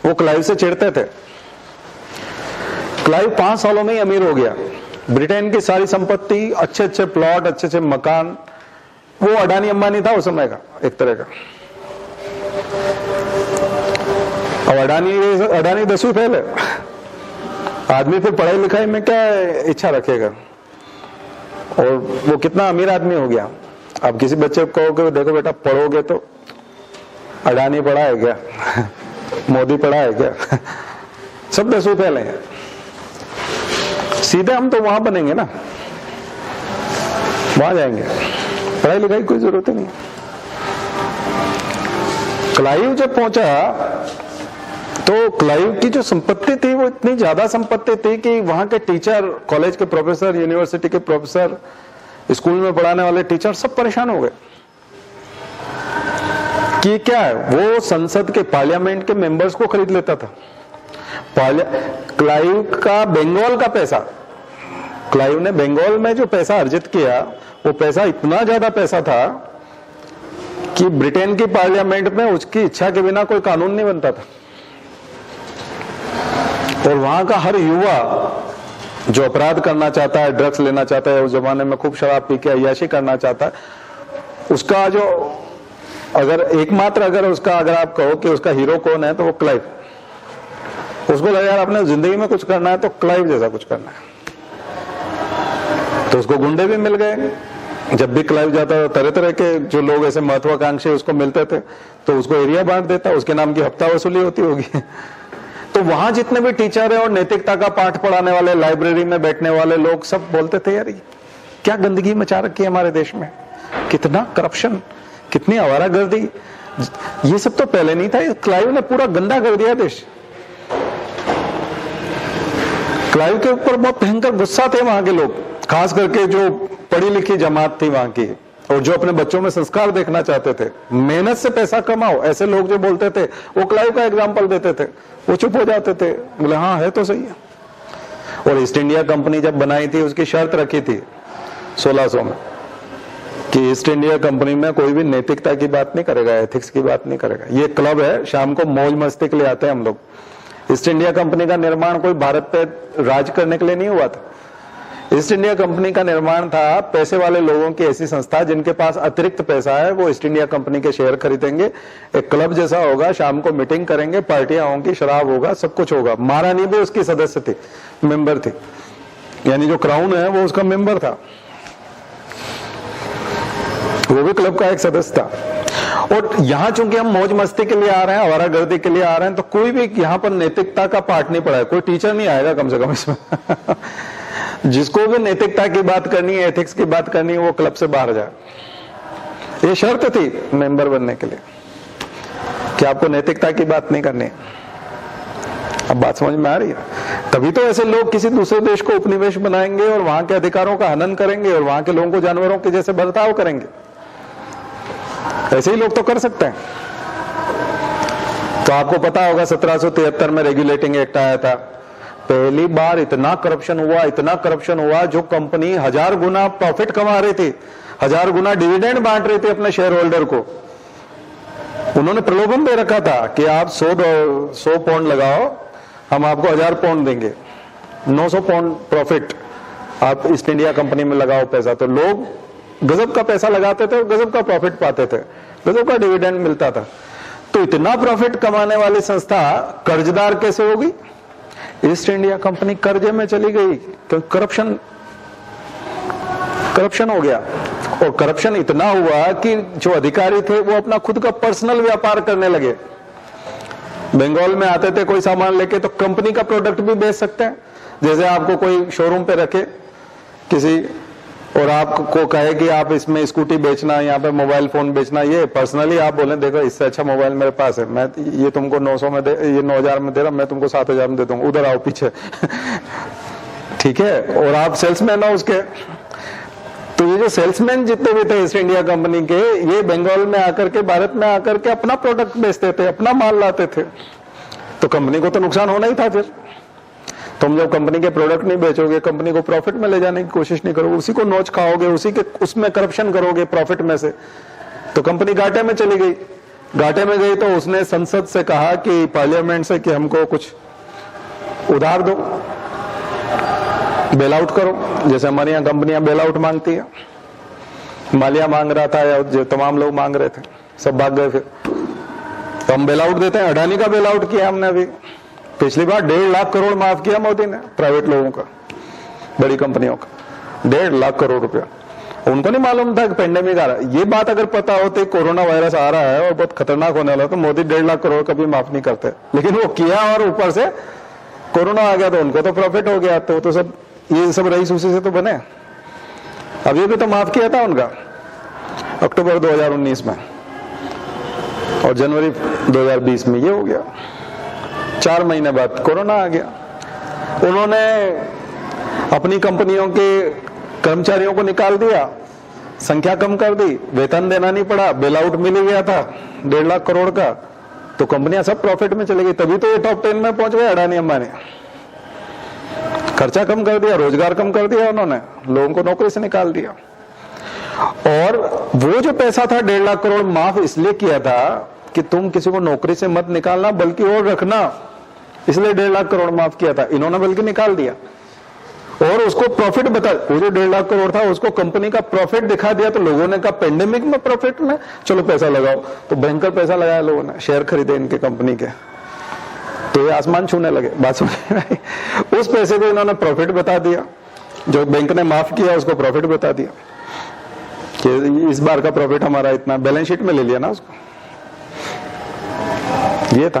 वो क्लाइव से चिढ़ते थे। क्लाइव 5 सालों में ही अमीर हो गया। ब्रिटेन की सारी संपत्ति, अच्छे अच्छे प्लॉट, अच्छे अच्छे मकान, वो अडानी अंबानी था उस समय का एक तरह का। अब अडानी 10वीं फेल है। आदमी फिर पढ़ाई लिखाई में क्या इच्छा रखेगा? और वो कितना अमीर आदमी हो गया। अब किसी बच्चे को कहो कि देखो बेटा पढ़ोगे तो अडानी पढ़ा है क्या? मोदी पढ़ा है क्या? सब 10वीं फेल हैं। सीधे हम तो वहां बनेंगे ना, वहां जाएंगे। पढ़ाई लिखाई की कोई जरूरत ही नहीं। क्लाइव जब पहुंचा तो क्लाइव की जो संपत्ति थी वो इतनी ज्यादा संपत्ति थी कि वहां के टीचर, कॉलेज के प्रोफेसर, यूनिवर्सिटी के प्रोफेसर, स्कूल में पढ़ाने वाले टीचर सब परेशान हो गए कि क्या है। वो संसद के, पार्लियामेंट के मेंबर्स को खरीद लेता था। क्लाइव का बंगाल का पैसा, क्लाइव ने बंगाल में जो पैसा अर्जित किया, वो पैसा इतना ज्यादा पैसा था कि ब्रिटेन की पार्लियामेंट में उसकी इच्छा के बिना कोई कानून नहीं बनता था। और वहां का हर युवा जो अपराध करना चाहता है, ड्रग्स लेना चाहता है, उस जमाने में खूब शराब पी के अय्याशी करना चाहता है, उसका जो अगर उसका अगर आप कहो कि उसका हीरो कौन है तो वो क्लाइव। उसको लगा यार अपने जिंदगी में कुछ करना है तो क्लाइव जैसा कुछ करना है। तो उसको गुंडे भी मिल गए। जब भी क्लाइव जाता था तरह तरह के जो लोग ऐसे महत्वाकांक्षी उसको मिलते थे तो उसको एरिया बांट देता, उसके नाम की हफ्ता वसूली होती होगी। तो वहां जितने भी टीचर है और नैतिकता का पाठ पढ़ाने वाले, लाइब्रेरी में बैठने वाले लोग सब बोलते थे यार क्या गंदगी मचा रखी है हमारे देश में, कितना करप्शन, कितनी आवारागर्दी। ये सब तो पहले नहीं था, क्लाइव ने पूरा गंदा कर दिया देश। क्लाइव के ऊपर बहुत भयंकर गुस्सा थे वहां के लोग, खास करके जो पढ़ी लिखी जमात थी वहां की और जो अपने बच्चों में संस्कार देखना चाहते थे। मेहनत से पैसा कमाओ, ऐसे लोग जो बोलते थे वो क्लाइव का एग्जाम्पल देते थे। वो चुप हो जाते थे, बोले हाँ है तो सही है। और ईस्ट इंडिया कंपनी जब बनाई थी उसकी शर्त रखी थी 1600 में कि ईस्ट इंडिया कंपनी में कोई भी नैतिकता की बात नहीं करेगा, एथिक्स की बात नहीं करेगा। ये क्लब है, शाम को मौज मस्ती के लिए आते हैं हम लोग। ईस्ट इंडिया कंपनी का निर्माण कोई भारत पे राज करने के लिए नहीं हुआ था। ईस्ट इंडिया कंपनी का निर्माण था पैसे वाले लोगों की ऐसी संस्था जिनके पास अतिरिक्त पैसा है, वो ईस्ट इंडिया कंपनी के शेयर खरीदेंगे, एक क्लब जैसा होगा, शाम को मीटिंग करेंगे, पार्टियां होंगी, शराब होगा, सब कुछ होगा। महारानी भी उसकी सदस्य थी, मेंबर थी, यानी जो क्राउन है वो उसका मेंबर था, वो भी क्लब का एक सदस्य था। और यहां चूंकि हम मौज मस्ती के लिए आ रहे हैं, आवारागर्दी के लिए आ रहे हैं, तो कोई भी यहाँ पर नैतिकता का पाठ नहीं पढ़ा है, कोई टीचर नहीं आएगा कम से कम इसमें। जिसको भी नैतिकता की बात करनी है, एथिक्स की बात करनी है, वो क्लब से बाहर जाए। ये शर्त थी मेंबर बनने के लिए। कि आपको नैतिकता की बात नहीं करनी। अब बात समझ में आ रही है? तभी तो ऐसे लोग किसी दूसरे देश को उपनिवेश बनाएंगे और वहां के अधिकारों का हनन करेंगे और वहां के लोगों को जानवरों के जैसे बर्ताव करेंगे। ऐसे ही लोग तो कर सकते हैं। तो आपको पता होगा 1773 में रेगुलेटिंग एक्ट आया था। पहली बार इतना करप्शन हुआ, जो कंपनी 1000 गुना प्रॉफिट कमा रही थी, 1000 गुना डिविडेंड बांट रही थी अपने शेयर होल्डर को, उन्होंने प्रलोभन दे रखा था कि आप 100 पाउंड लगाओ, हम आपको 1000 पाउंड देंगे, 900 पाउंड प्रॉफिट आप ईस्ट इंडिया कंपनी में लगाओ पैसा। तो लोग गजब का पैसा लगाते थे और गजब का प्रॉफिट पाते थे, गजब का डिविडेंड मिलता था। तो इतना प्रॉफिट कमाने वाली संस्था कर्जदार कैसे होगी? ईस्ट इंडिया कंपनी कर्जे में चली गई क्योंकि करप्शन हो गया। और करप्शन इतना हुआ कि जो अधिकारी थे वो अपना खुद का पर्सनल व्यापार करने लगे। बंगाल में आते थे कोई सामान लेके तो कंपनी का प्रोडक्ट भी बेच सकते हैं। जैसे आपको कोई शोरूम पे रखे किसी और आपको कहे कि आप इसमें स्कूटी बेचना, यहाँ पे मोबाइल फोन बेचना, ये पर्सनली आप बोले देखो इससे अच्छा मोबाइल मेरे पास है, मैं ये तुमको 900 में ये 9000 में दे रहा, मैं तुमको 7000 में दे दूंगा, उधर आओ पीछे। ठीक है, और आप सेल्समैन हो उसके। तो ये जो सेल्समैन जितने भी थे ईस्ट इंडिया कंपनी के, ये बंगाल में आकर के, भारत में आकर के अपना प्रोडक्ट बेचते थे, अपना माल लाते थे। तो कंपनी को तो नुकसान होना ही था। फिर तुम जब कंपनी के प्रोडक्ट नहीं बेचोगे, कंपनी को प्रॉफिट में ले जाने की कोशिश नहीं करोगे, उसी को नोच खाओगे, उसमें करप्शन करोगे प्रॉफिट में से, तो कंपनी घाटे में चली गई। घाटे में गई तो उसने संसद से कहा कि पार्लियामेंट से कि हमको कुछ उधार दो, बेल आउट करो, जैसे हमारे यहाँ कंपनियां बेल आउट मांगती है। मालिया मांग रहा था या जो तमाम लोग मांग रहे थे, सब भाग गए। फिर तो हम बेल आउट देते हैं। अडानी का बेल आउट किया हमने अभी पिछली बार, 1.5 लाख करोड़ माफ किया मोदी ने प्राइवेट लोगों का, बड़ी कंपनियों का 1.5 लाख करोड़ रुपया। उनको नहीं मालूम था कि पेंडेमिक आ रहा है। ये बात अगर पता होती कोरोना वायरस आ रहा है और बहुत खतरनाक होने वाला, तो मोदी 1.5 लाख करोड़ कभी माफ नहीं करते। लेकिन वो किया और ऊपर से कोरोना आ गया तो उनको तो प्रॉफिट हो गया। तो सब ये सब रईस उसी से तो बने। अब ये भी तो माफ किया था उनका अक्टूबर 2019 में, और जनवरी 2020 में ये हो गया। 4 महीने बाद कोरोना आ गया। उन्होंने अपनी कंपनियों के कर्मचारियों को निकाल दिया, संख्या कम कर दी, वेतन देना नहीं पड़ा, बेल आउट मिल गया था 1.5 लाख करोड़ का, तो कंपनियां सब प्रॉफिट में चली गई। तभी तो ये टॉप 10 में पहुंच गए अडानी अंबानी। खर्चा कम कर दिया, रोजगार कम कर दिया, उन्होंने लोगों को नौकरी से निकाल दिया। और वो जो पैसा था 1.5 लाख करोड़ माफ इसलिए किया था कि तुम किसी को नौकरी से मत निकालना बल्कि और रखना, इसलिए 1.5 लाख करोड़ माफ किया था। इन्होंने बल्कि निकाल दिया और उसको प्रॉफिट बता, वो जो 1.5 लाख करोड़ था उसको कंपनी का प्रॉफिट दिखा दिया। तो लोगों ने कहा पेंडेमिक में प्रॉफिट में चलो पैसा लगाओ, तो भयंकर पैसा लगाया लोगों ने, शेयर खरीदे इनके कंपनी के, तो ये आसमान छूने लगे। बात सुन उस पैसे को इन्होंने प्रॉफिट बता दिया, जो बैंक ने माफ किया उसको प्रॉफिट बता दिया कि इस बार का प्रॉफिट हमारा इतना, बैलेंस शीट में ले लिया ना उसको। ये था,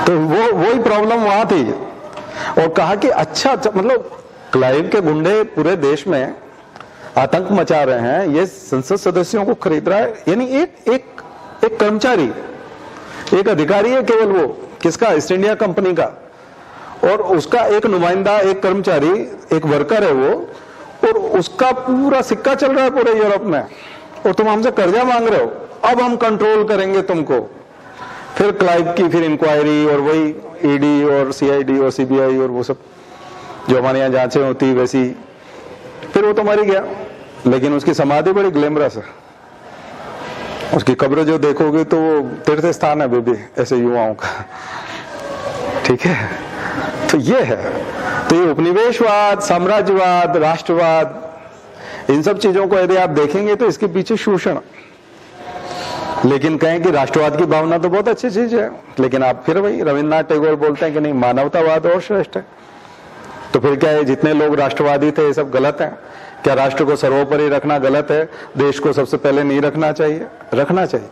तो वही प्रॉब्लम वहां थी। और कहा कि अच्छा मतलब क्लाइव के गुंडे पूरे देश में आतंक मचा रहे हैं, ये संसद सदस्यों को खरीद रहा है। यानी एक कर्मचारी, एक अधिकारी है केवल, वो किसका, ईस्ट इंडिया कंपनी का, और उसका एक नुमाइंदा, एक कर्मचारी, एक वर्कर है वो, और उसका पूरा सिक्का चल रहा है पूरे यूरोप में। और तुम हमसे कर्जा मांग रहे हो, अब हम कंट्रोल करेंगे तुमको। फिर क्लाइव की फिर इंक्वायरी, और वही ईडी और सीआईडी और सीबीआई और वो सब जो हमारे यहाँ जांचें होती वैसी। फिर वो तो मर गया, लेकिन उसकी समाधि बड़ी ग्लैमरस है। उसकी कब्र जो देखोगे तो वो तीर्थ स्थान है बेबी ऐसे युवाओं का। ठीक है, तो ये है। तो ये उपनिवेशवाद, साम्राज्यवाद, राष्ट्रवाद, इन सब चीजों को यदि आप देखेंगे तो इसके पीछे शोषण। लेकिन कहें कि राष्ट्रवाद की भावना तो बहुत अच्छी चीज है, लेकिन आप फिर वही रविन्द्रनाथ टैगोर बोलते हैं कि नहीं, मानवतावाद और श्रेष्ठ है। तो फिर क्या है, जितने लोग राष्ट्रवादी थे ये सब गलत है क्या? राष्ट्र को सर्वोपरि रखना गलत है? देश को सबसे पहले नहीं रखना चाहिए? रखना चाहिए,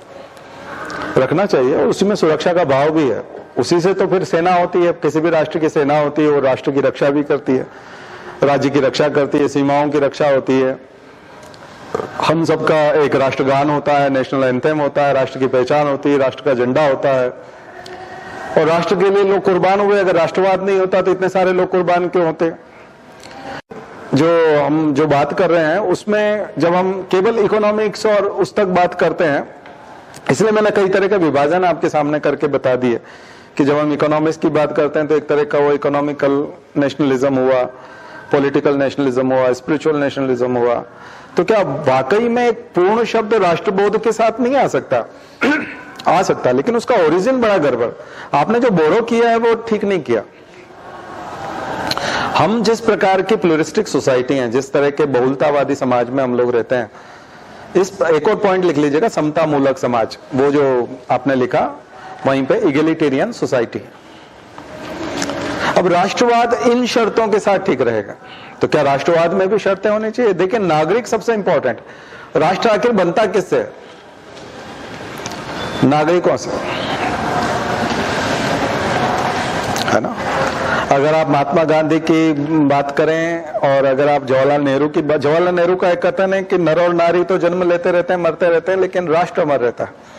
रखना चाहिए। और उसमें सुरक्षा का भाव भी है। उसी से तो फिर सेना होती है, किसी भी राष्ट्र की सेना होती है, वो राष्ट्र की रक्षा भी करती है, राज्य की रक्षा करती है, सीमाओं की रक्षा होती है, हम सबका एक राष्ट्रगान होता है, नेशनल एंथम होता है, राष्ट्र की पहचान होती है, राष्ट्र का झंडा होता है और राष्ट्र के लिए लोग कुर्बान हुए। अगर राष्ट्रवाद नहीं होता तो इतने सारे लोग कुर्बान क्यों होते? जो बात कर रहे हैं उसमें जब हम केवल इकोनॉमिक्स और उस तक बात करते हैं, इसलिए मैंने कई तरह का विभाजन आपके सामने करके बता दिए कि जब हम इकोनॉमिक्स की बात करते हैं तो एक तरह का वो इकोनॉमिकल नेशनलिज्म हुआ, पॉलिटिकल नेशनलिज्म हुआ, स्पिरिचुअल नेशनलिज्म हुआ। तो क्या वाकई में एक पूर्ण शब्द राष्ट्रबोध के साथ नहीं आ सकता? आ सकता, लेकिन उसका ओरिजिन बड़ा गड़बड़। आपने जो बोरो किया है वो ठीक नहीं किया। हम जिस प्रकार की प्लूरिस्टिक सोसाइटी हैं, जिस तरह के बहुलतावादी समाज में हम लोग रहते हैं, इस एक और पॉइंट लिख लीजिएगा, समता मूलक समाज, वो जो आपने लिखा वहीं पे इगेलिटेरियन सोसाइटी। अब राष्ट्रवाद इन शर्तों के साथ ठीक रहेगा, तो क्या राष्ट्रवाद में भी शर्तें होनी चाहिए? देखिए, नागरिक सबसे इंपॉर्टेंट। राष्ट्र आखिर बनता किससे? नागरिकों से, है ना? अगर आप महात्मा गांधी की बात करें और अगर आप जवाहरलाल नेहरू की बात, जवाहरलाल नेहरू का एक कथन है कि नर और नारी तो जन्म लेते रहते हैं, मरते रहते हैं, लेकिन राष्ट्र अमर रहता है।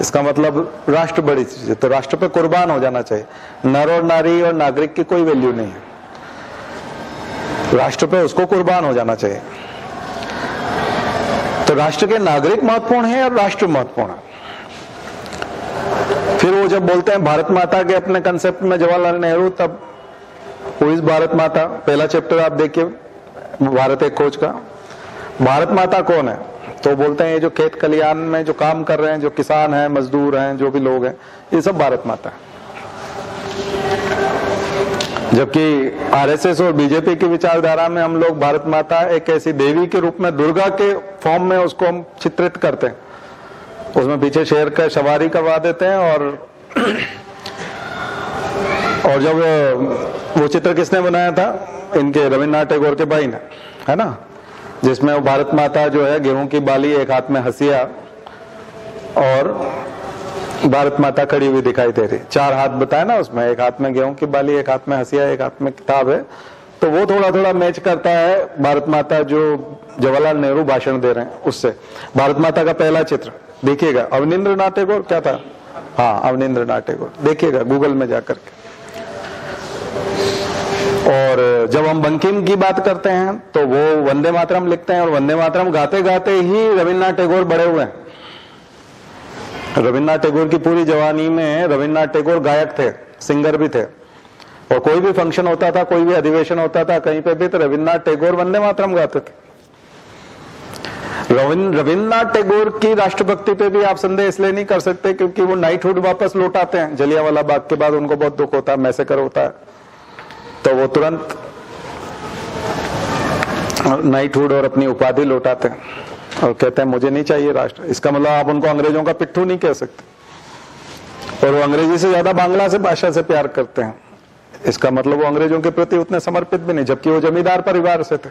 इसका मतलब राष्ट्र बड़ी चीज है, तो राष्ट्र पे कुर्बान हो जाना चाहिए। नर और नारी और नागरिक की कोई वैल्यू नहीं है, राष्ट्र पे उसको कुर्बान हो जाना चाहिए। तो राष्ट्र के नागरिक महत्वपूर्ण है और राष्ट्र महत्वपूर्ण है। फिर वो जब बोलते हैं भारत माता के अपने कंसेप्ट में जवाहरलाल नेहरू, तब वो इस भारत माता, पहला चैप्टर आप देखिए भारत एक खोज का, भारत माता कौन है? तो बोलते हैं ये जो खेत खलियान में जो काम कर रहे हैं, जो किसान हैं, मजदूर हैं, जो भी लोग हैं, ये सब भारत माता है। जबकि आरएसएस और बीजेपी की विचारधारा में हम लोग भारत माता एक ऐसी देवी के रूप में, दुर्गा के फॉर्म में उसको हम चित्रित करते हैं। उसमें पीछे शेर का सवारी करवा देते हैं और जब वो चित्र किसने बनाया था? इनके रविन्द्रनाथ टैगोर के भाई ने, है ना? जिसमें वो भारत माता जो है गेहूं की बाली, एक हाथ में हंसिया और भारत माता खड़ी हुई दिखाई दे रही। 4 हाथ बताया ना उसमें, एक हाथ में गेहूं की बाली, एक हाथ में हंसिया, एक हाथ में किताब है। तो वो थोड़ा थोड़ा मैच करता है भारत माता जो जवाहरलाल नेहरू भाषण दे रहे हैं उससे। भारत माता का पहला चित्र देखिएगा, अवनींद्रनाथ टैगोर क्या था? हाँ, अवनींद्रनाथ टैगोर, देखिएगा गूगल में जाकर के। और जब हम बंकिम की बात करते हैं तो वो वंदे मातरम लिखते हैं और वंदे मातरम गाते गाते ही रविन्द्रनाथ टैगोर बड़े हुए हैं। रविन्द्रनाथ टैगोर की पूरी जवानी में रविन्द्रनाथ टैगोर गायक थे, सिंगर भी थे, और कोई भी फंक्शन होता था, कोई भी अधिवेशन होता था कहीं पे भी, तो रविन्द्रनाथ टैगोर वंदे मातरम गाते थे। रविन्द्रनाथ टैगोर की राष्ट्रभक्ति पे भी आप संदेह इसलिए नहीं कर सकते क्योंकि वो नाइटहुड वापस लौटाते हैं। जलियांवाला बाग के बाद उनको बहुत दुख होता है, मैसेकर होता है, तो वो तुरंत नाइटहुड और अपनी उपाधि लौटाते हैं और कहते हैं मुझे नहीं चाहिए राष्ट्र। इसका मतलब आप उनको अंग्रेजों का पिट्ठू नहीं कह सकते। और वो अंग्रेजी से ज्यादा बांग्ला से भाषा से प्यार करते हैं, इसका मतलब वो अंग्रेजों के प्रति उतने समर्पित भी नहीं, जबकि वो जमींदार परिवार से थे।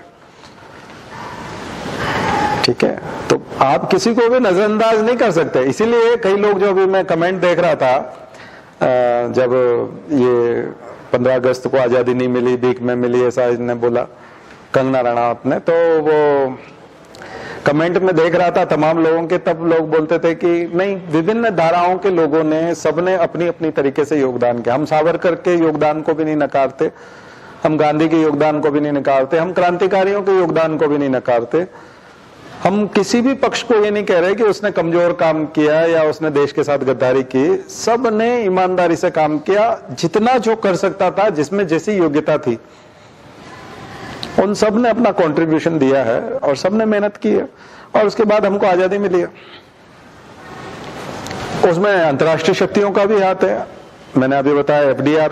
ठीक है, तो आप किसी को भी नजरअंदाज नहीं कर सकते। इसीलिए कई लोग, जो अभी मैं कमेंट देख रहा था, जब ये 15 अगस्त को आजादी नहीं मिली, भीख में मिली, ऐसा इन्होंने बोला कंगना रणावत ने, तो वो कमेंट में देख रहा था तमाम लोगों के, तब लोग बोलते थे कि नहीं, विभिन्न धाराओं के लोगों ने, सबने अपनी अपनी तरीके से योगदान किया। हम सावरकर के योगदान को भी नहीं नकारते, हम गांधी के योगदान को भी नहीं नकारते, हम क्रांतिकारियों के योगदान को भी नहीं नकारते। हम किसी भी पक्ष को ये नहीं कह रहे कि उसने कमजोर काम किया या उसने देश के साथ गद्दारी की। सब ने ईमानदारी से काम किया, जितना जो कर सकता था, जिसमें जैसी योग्यता थी, उन सब ने अपना कंट्रीब्यूशन दिया है और सब ने मेहनत की है, और उसके बाद हमको आजादी मिली है। उसमें अंतर्राष्ट्रीय शक्तियों का भी हाथ है। मैंने अभी बताया FDR,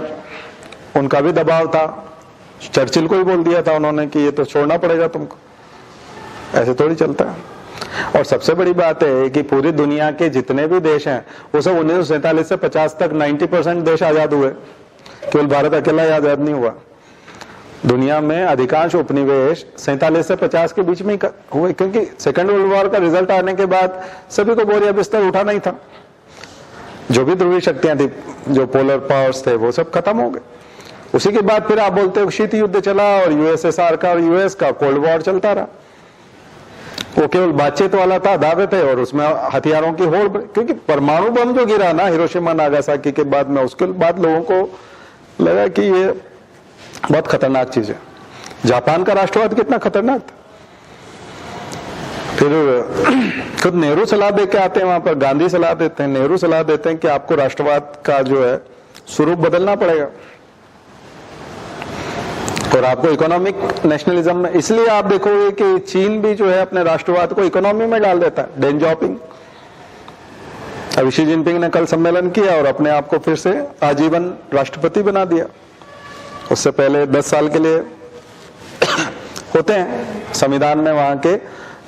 उनका भी दबाव था। चर्चिल को ही बोल दिया था उन्होंने कि ये तो छोड़ना पड़ेगा तुमको, ऐसे थोड़ी चलता है। और सबसे बड़ी बात है कि पूरी दुनिया के जितने भी देश हैं वो सब 1947 से 50 तक 90% देश आजाद हुए, केवल भारत अकेला ही आजाद नहीं हुआ। दुनिया में अधिकांश उपनिवेश 47 से 50 के बीच में हुए, क्योंकि सेकेंड वर्ल्ड वॉर का रिजल्ट आने के बाद सभी को बोरिया बिस्तर उठाना ही था। जो भी ध्रुवीय शक्तियां थी, जो पोलर पावर्स थे, वो सब खत्म हो गए। उसी के बाद फिर आप बोलते हो शीत युद्ध चला और USSR का और US का कोल्ड वॉर चलता रहा। वो केवल बातचीत वाला था, दावे थे, और उसमें हथियारों की होड़, क्योंकि परमाणु बम जो गिरा ना हिरोशिमा नागासाकी के बाद में, उसके बाद लोगों को लगा कि ये बहुत खतरनाक चीज है। जापान का राष्ट्रवाद कितना खतरनाक था। फिर खुद नेहरू सलाह दे के आते हैं वहां पर, गांधी सलाह देते हैं, नेहरू सलाह देते हैं कि आपको राष्ट्रवाद का जो है स्वरूप बदलना पड़ेगा और आपको इकोनॉमिक नेशनलिज्म में, इसलिए आप देखोगे कि चीन भी जो है अपने राष्ट्रवाद को इकोनॉमी में डाल देता है, डेन जॉपिंग। अभी शी जिनपिंग ने कल सम्मेलन किया और अपने आप को फिर से आजीवन राष्ट्रपति बना दिया। उससे पहले 10 साल के लिए होते हैं, संविधान में वहां के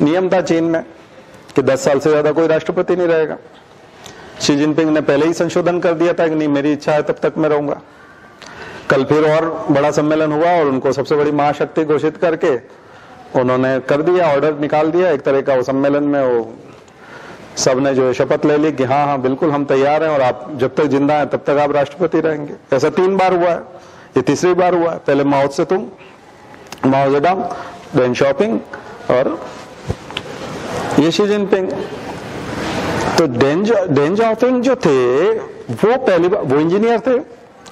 नियम था चीन में कि 10 साल से ज्यादा कोई राष्ट्रपति नहीं रहेगा। शी जिनपिंग ने पहले ही संशोधन कर दिया था कि नहीं, मेरी इच्छा है तब तक मैं रहूंगा। कल फिर और बड़ा सम्मेलन हुआ और उनको सबसे बड़ी महाशक्ति घोषित करके उन्होंने कर दिया, ऑर्डर निकाल दिया एक तरह का। वो सम्मेलन में वो सबने जो है शपथ ले ली कि हाँ हाँ बिल्कुल हम तैयार हैं और आप जब तक जिंदा हैं तब तक आप राष्ट्रपति रहेंगे। ऐसा 3 बार हुआ है, ये तीसरी बार हुआ है। पहले माओ त्से-तुंग, माओ जेडोंग, डेन शॉपिंग और ये शी जिनपिंग। तो डेन जॉपिंग जो थे वो पहली बार, वो इंजीनियर थे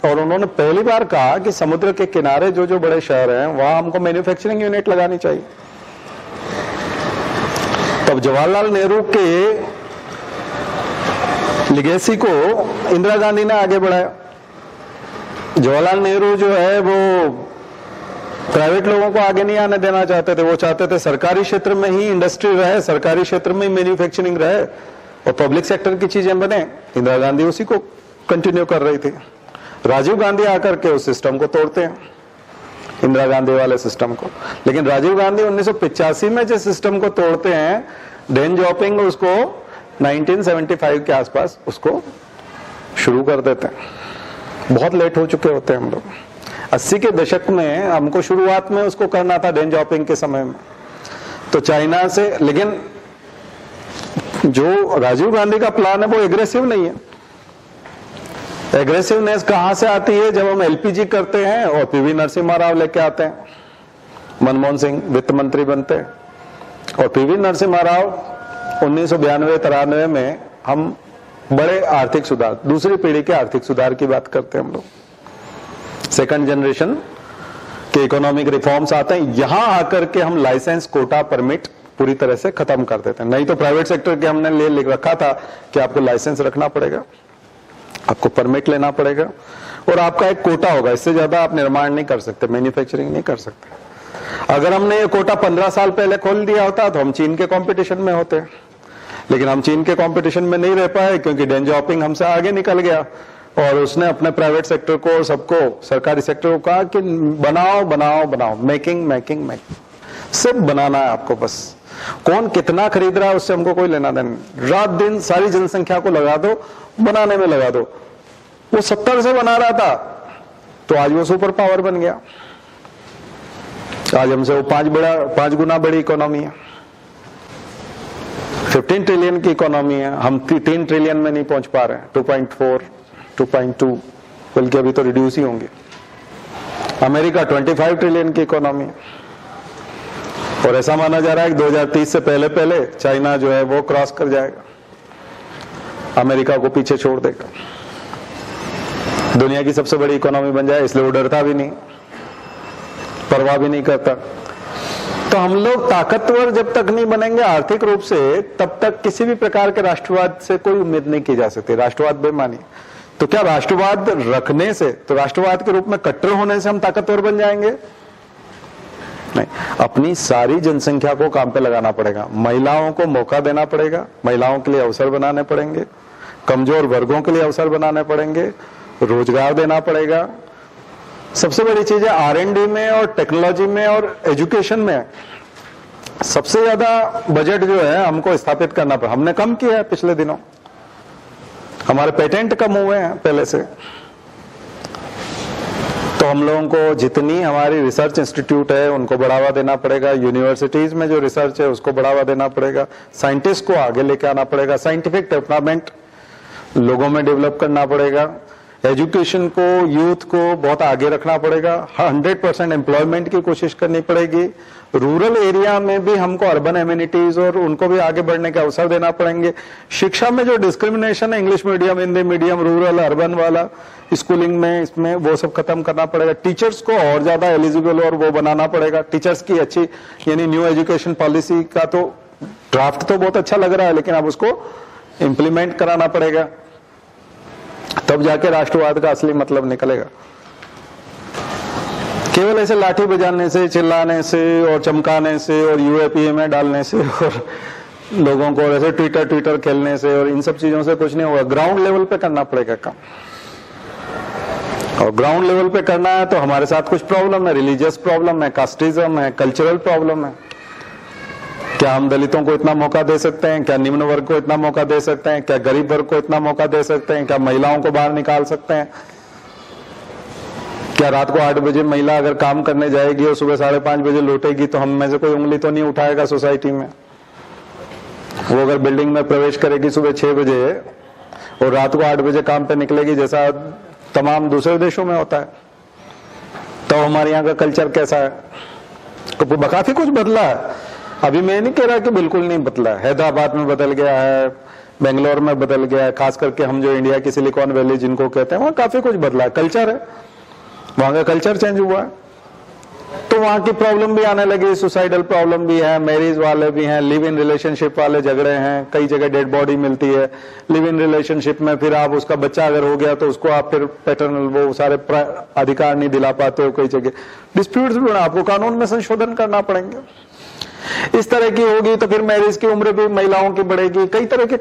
और उन्होंने पहली बार कहा कि समुद्र के किनारे जो जो बड़े शहर हैं वहां हमको मैन्युफैक्चरिंग यूनिट लगानी चाहिए। तब जवाहरलाल नेहरू के लिगेसी को इंदिरा गांधी ने आगे बढ़ाया। जवाहरलाल नेहरू जो है वो प्राइवेट लोगों को आगे नहीं आने देना चाहते थे, वो चाहते थे सरकारी क्षेत्र में ही इंडस्ट्री रहे, सरकारी क्षेत्र में ही मैन्युफैक्चरिंग रहे और पब्लिक सेक्टर की चीजें बने। इंदिरा गांधी उसी को कंटिन्यू कर रही थी। राजीव गांधी आकर के उस सिस्टम को तोड़ते हैं, इंदिरा गांधी वाले सिस्टम को। लेकिन राजीव गांधी 1985 में जिस सिस्टम को तोड़ते हैं, डेन जॉपिंग उसको 1975 के आसपास उसको शुरू कर देते हैं। बहुत लेट हो चुके होते हैं हम लोग। 80 के दशक में हमको शुरुआत में उसको करना था, डेन जॉपिंग के समय में तो चाइना से। लेकिन जो राजीव गांधी का प्लान है वो एग्रेसिव नहीं है। एग्रेसिवनेस कहां से आती है? जब हम एलपीजी करते हैं और पीवी नरसिम्हा राव लेके आते हैं, मनमोहन सिंह वित्त मंत्री बनते हैं और पीवी नरसिम्हा राव 1992-93 में हम बड़े आर्थिक सुधार, दूसरी पीढ़ी के आर्थिक सुधार की बात करते हैं हम लोग। सेकंड जनरेशन के इकोनॉमिक रिफॉर्म्स आते हैं। यहां आकर के हम लाइसेंस, कोटा, परमिट पूरी तरह से खत्म कर देते हैं। नहीं तो प्राइवेट सेक्टर के हमने ले लिख रखा था कि आपको लाइसेंस रखना पड़ेगा, आपको परमिट लेना पड़ेगा और आपका एक कोटा होगा, इससे ज्यादा आप निर्माण नहीं कर सकते, मैन्युफैक्चरिंग नहीं कर सकते। अगर हमने ये कोटा 15 साल पहले खोल दिया होता तो हम चीन के कंपटीशन में होते, लेकिन हम चीन के कंपटीशन में नहीं रह पाए क्योंकि डेन जॉपिंग हमसे आगे निकल गया और उसने अपने प्राइवेट सेक्टर को और सबको, सरकारी सेक्टर को कहा कि बनाओ बनाओ बनाओ, मेकिंग मेकिंग मेकिंग, सब बनाना है आपको। बस कौन कितना खरीद रहा है उससे हमको कोई लेना देना। रात दिन सारी जनसंख्या को लगा दो, बनाने में लगा दो। वो 70 से बना रहा था तो आज वो सुपर पावर बन गया। आज हमसे वो 5 गुना बड़ी इकोनॉमी है, 15 ट्रिलियन की इकोनॉमी है। हम 3 ट्रिलियन में नहीं पहुंच पा रहे हैं, 2.4, 2.2, बल्कि अभी तो रिड्यूस ही होंगे। अमेरिका 25 ट्रिलियन की इकोनॉमी है और ऐसा माना जा रहा है कि 2030 से पहले पहले चाइना जो है वो क्रॉस कर जाएगा, अमेरिका को पीछे छोड़ देगा, दुनिया की सबसे बड़ी इकोनॉमी बन जाए। इसलिए वो डरता भी नहीं, परवाह भी नहीं करता। तो हम लोग ताकतवर जब तक नहीं बनेंगे आर्थिक रूप से, तब तक किसी भी प्रकार के राष्ट्रवाद से कोई उम्मीद नहीं की जा सकती। राष्ट्रवाद बेईमानी। तो क्या राष्ट्रवाद रखने से, तो राष्ट्रवाद के रूप में कट्टर होने से हम ताकतवर बन जाएंगे? नहीं, अपनी सारी जनसंख्या को काम पे लगाना पड़ेगा। महिलाओं को मौका देना पड़ेगा, महिलाओं के लिए अवसर बनाने पड़ेंगे, कमजोर वर्गों के लिए अवसर बनाने पड़ेंगे, रोजगार देना पड़ेगा। सबसे बड़ी चीज है R&D में और टेक्नोलॉजी में और एजुकेशन में सबसे ज्यादा बजट जो है हमको स्थापित करना पड़ा। हमने कम किया है पिछले दिनों, हमारे पेटेंट कम हुए हैं पहले से। तो हम लोगों को जितनी हमारी रिसर्च इंस्टीट्यूट है उनको बढ़ावा देना पड़ेगा, यूनिवर्सिटीज में जो रिसर्च है उसको बढ़ावा देना पड़ेगा, साइंटिस्ट को आगे लेके आना पड़ेगा, साइंटिफिक डेवलपमेंट लोगों में डेवलप करना पड़ेगा, एजुकेशन को, यूथ को बहुत आगे रखना पड़ेगा। 100% एम्प्लॉयमेंट की कोशिश करनी पड़ेगी। रूरल एरिया में भी हमको अर्बन एम्यूनिटीज और उनको भी आगे बढ़ने के अवसर देना पड़ेंगे। शिक्षा में जो डिस्क्रिमिनेशन है, English medium, Hindi medium, rural, urban वाला, स्कूलिंग में, इसमें वो सब खत्म करना पड़ेगा। टीचर्स को और ज्यादा एलिजिबल और वो बनाना पड़ेगा। टीचर्स की अच्छी, यानी न्यू एजुकेशन पॉलिसी का तो ड्राफ्ट तो बहुत अच्छा लग रहा है, लेकिन अब उसको इंप्लीमेंट कराना पड़ेगा, तब जाके राष्ट्रवाद का असली मतलब निकलेगा। केवल ऐसे लाठी बजाने से, चिल्लाने से और चमकाने से और यूएपीए में डालने से और लोगों को ऐसे ट्विटर खेलने से और इन सब चीजों से कुछ नहीं होगा। ग्राउंड लेवल पे करना पड़ेगा काम, और ग्राउंड लेवल पे करना है तो हमारे साथ कुछ प्रॉब्लम है, रिलीजियस प्रॉब्लम है, कास्टिज्म है, कल्चरल प्रॉब्लम है। क्या हम दलितों को इतना मौका दे सकते हैं? क्या निम्न वर्ग को इतना मौका दे सकते हैं? क्या गरीब वर्ग को इतना मौका दे सकते हैं? क्या महिलाओं को बाहर निकाल सकते हैं? क्या रात को 8 बजे महिला अगर काम करने जाएगी और सुबह 5:30 बजे लौटेगी तो हम में से कोई उंगली तो नहीं उठाएगा सोसाइटी में? वो अगर बिल्डिंग में प्रवेश करेगी सुबह 6 बजे और रात को 8 बजे काम पे निकलेगी, जैसा तमाम दूसरे देशों में होता है, तो हमारे यहाँ का कल्चर कैसा है? तो काफी कुछ बदला है। अभी मैं नहीं कह रहा कि बिल्कुल नहीं बदला है। हैदराबाद में बदल गया है, बेंगलोर में बदल गया है, खास करके हम जो इंडिया की सिलिकॉन वैली जिनको कहते हैं, वहां काफी कुछ बदला है। कल्चर है, वहां का कल्चर चेंज हुआ है, तो वहां की प्रॉब्लम भी आने लगी। सुसाइडल प्रॉब्लम भी है, मैरिज वाले भी हैं, लिव इन रिलेशनशिप वाले झगड़े हैं, कई जगह डेड बॉडी मिलती है। लिव इन रिलेशनशिप में फिर आप उसका बच्चा अगर हो गया तो उसको आप फिर पैटर्नल वो सारे अधिकार नहीं दिला पाते हो। कई जगह डिस्प्यूट्स भी, आपको कानून में संशोधन करना पड़ेंगे। इस तरह की होगी तो फिर मैरिज की उम्र भी महिलाओं की बढ़ेगी, कई तरह के